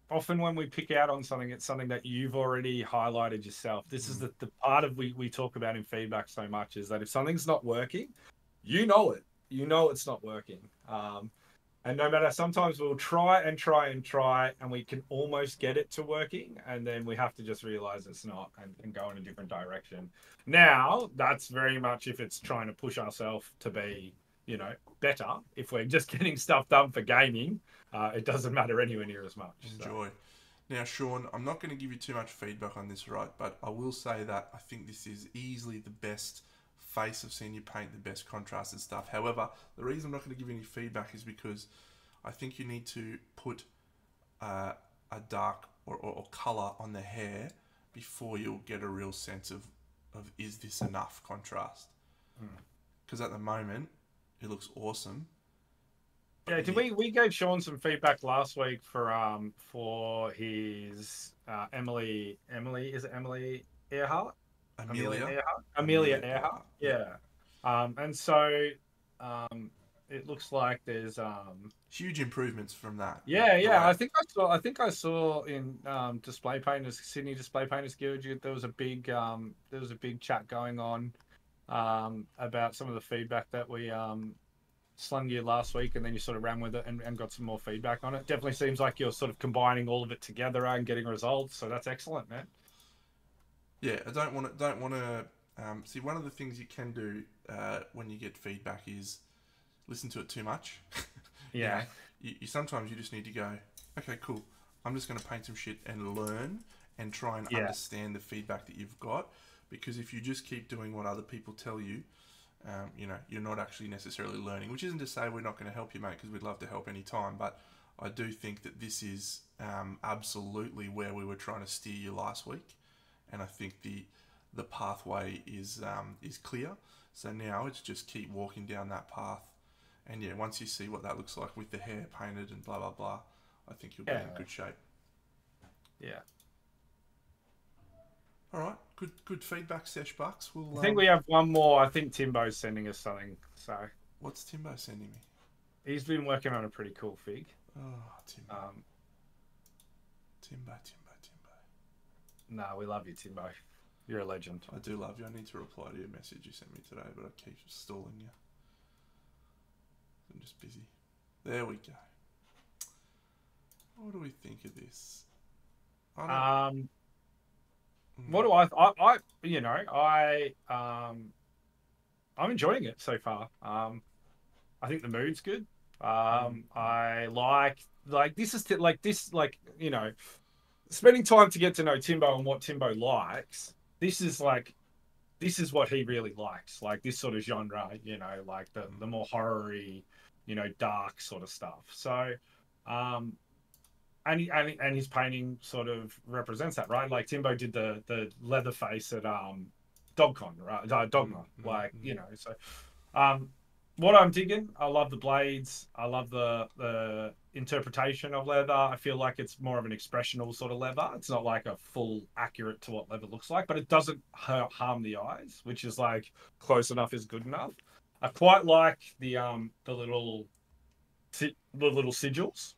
often when we pick out on something, it's something that you've already highlighted yourself. This is the part of we talk about in feedback so much, is that if something's not working, you know it. You know it's not working. And no matter, sometimes we'll try, and we can almost get it to working, and then we have to just realize it's not, and go in a different direction. Now, that's very much if it's trying to push ourselves to be, you know, better. If we're just getting stuff done for gaming, it doesn't matter anywhere near as much. Enjoy. So. Now, Sean, I'm not going to give you too much feedback on this, right? But I will say that I think this is easily the best face I've seen you paint, the best contrasted stuff. However, the reason I'm not going to give you any feedback is because I think you need to put a dark or colour on the hair before you'll get a real sense of is this enough contrast? Because at the moment, it looks awesome. Yeah, we gave Sean some feedback last week for his Emily, is it Emily Earhart? Amelia Earhart. Yeah. And so it looks like there's huge improvements from that. Yeah. I think I saw in Display Painters, Sydney Display Painters Guild, there was a big chat going on about some of the feedback that we slung you last week, and then you sort of ran with it and got some more feedback on it. Definitely seems like you're sort of combining all of it together and getting results, so that's excellent, man. Yeah, I don't want to see, one of the things you can do when you get feedback is listen to it too much. Yeah. You sometimes you just need to go, okay, cool. I'm just going to paint some shit and learn and try and understand the feedback that you've got, because if you just keep doing what other people tell you, you know, you're not actually necessarily learning, which isn't to say we're not going to help you, mate, because we'd love to help any time. But I do think that this is absolutely where we were trying to steer you last week. And I think the pathway is clear. So now it's just keep walking down that path. And yeah, once you see what that looks like with the hair painted and blah, blah, blah, I think you'll be in good shape. Yeah. All right. Good feedback, Sesh Bucks. I think we have one more. I think Timbo's sending us something. So what's Timbo sending me? He's been working on a pretty cool fig. Oh, Timbo. Timbo. No, we love you, Timbo. You're a legend. I do love you. I need to reply to your message you sent me today, but I keep stalling you. I'm just busy. There we go. What do we think of this? I know. What do I you know, I'm enjoying it so far. I think the mood's good. I like this is like this like you know spending time to get to know Timbo and what Timbo likes. This is like this is what he really likes, like this sort of genre, you know, like the more horror-y, you know, dark sort of stuff. So, um, and his painting sort of represents that, right? Like Timbo did the leather face at DogCon, right? Dogma, like you know. So, um, what I'm digging, I love the blades. I love the interpretation of leather. I feel like it's more of an expressional sort of leather. It's not like a full accurate to what leather looks like, but it doesn't harm the eyes, which is like close enough is good enough. I quite like the little sigils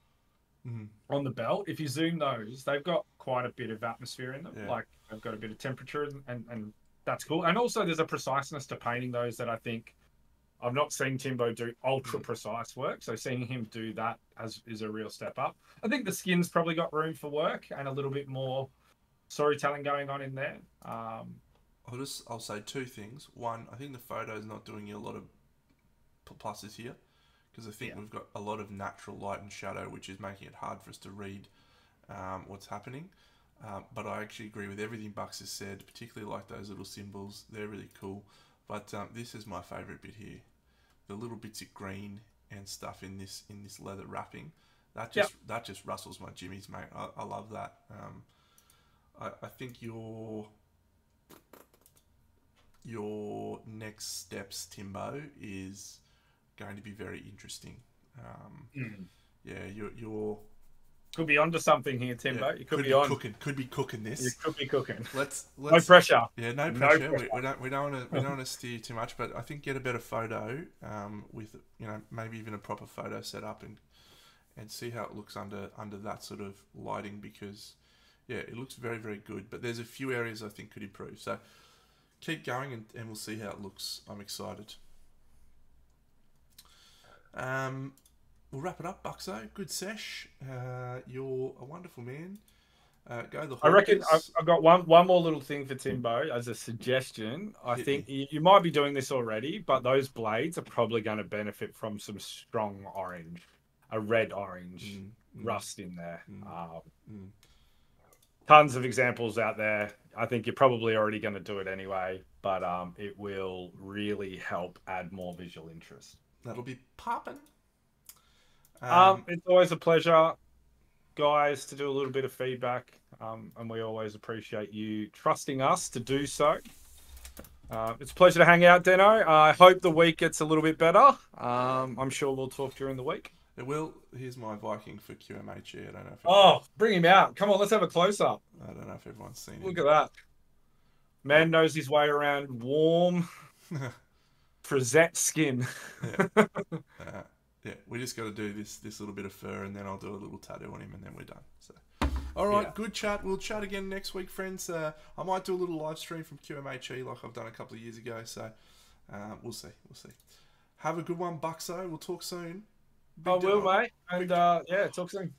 on the belt. If you zoom those, they've got quite a bit of atmosphere in them. Yeah. Like they've got a bit of temperature and that's cool. And also there's a preciseness to painting those that I think I've not seen Timbo do ultra precise work, so seeing him do that is a real step up. I think the skin's probably got room for work and a little bit more storytelling going on in there. I'll say two things. One, I think the photo is not doing you a lot of pluses here, because I think we've got a lot of natural light and shadow, which is making it hard for us to read what's happening. But I actually agree with everything Bucks has said, particularly like those little symbols. They're really cool. But this is my favourite bit here. The little bits of green and stuff in this leather wrapping. That just rustles my jimmies, mate. I love that. I think your next steps, Timbo, is going to be very interesting. Yeah, you're could be onto something here, Timbo. Yeah, you could be on could be cooking this. You could be cooking. Let's no pressure. Yeah, no pressure. We don't want to steer too much, but I think get a better photo with maybe even a proper photo set up and see how it looks under that sort of lighting, because it looks very, very good. But there's a few areas I think could improve. So keep going and we'll see how it looks. I'm excited. We'll wrap it up, Buxo. Good sesh. You're a wonderful man. Go the Hawkers. I reckon I've got one more little thing for Timbo as a suggestion. I think you might be doing this already, but those blades are probably going to benefit from some strong orange, a red-orange rust in there. Tons of examples out there. I think you're probably already going to do it anyway, but it will really help add more visual interest. That'll be popping. It's always a pleasure, guys, to do a little bit of feedback, and we always appreciate you trusting us to do so. It's a pleasure to hang out, Deno. I hope the week gets a little bit better. I'm sure we'll talk during the week. It will. Here's my Viking for QMHE. I don't know if bring him out. Come on, let's have a close-up. I don't know if everyone's seen Look at that. Man knows his way around warm, frisette skin. Yeah, we just got to do this little bit of fur, and then I'll do a little tattoo on him, and then we're done. So, all right, good chat. We'll chat again next week, friends. I might do a little live stream from QMHE like I've done a couple of years ago. So, we'll see. Have a good one, Buxo. We'll talk soon. I will, mate. And talk soon.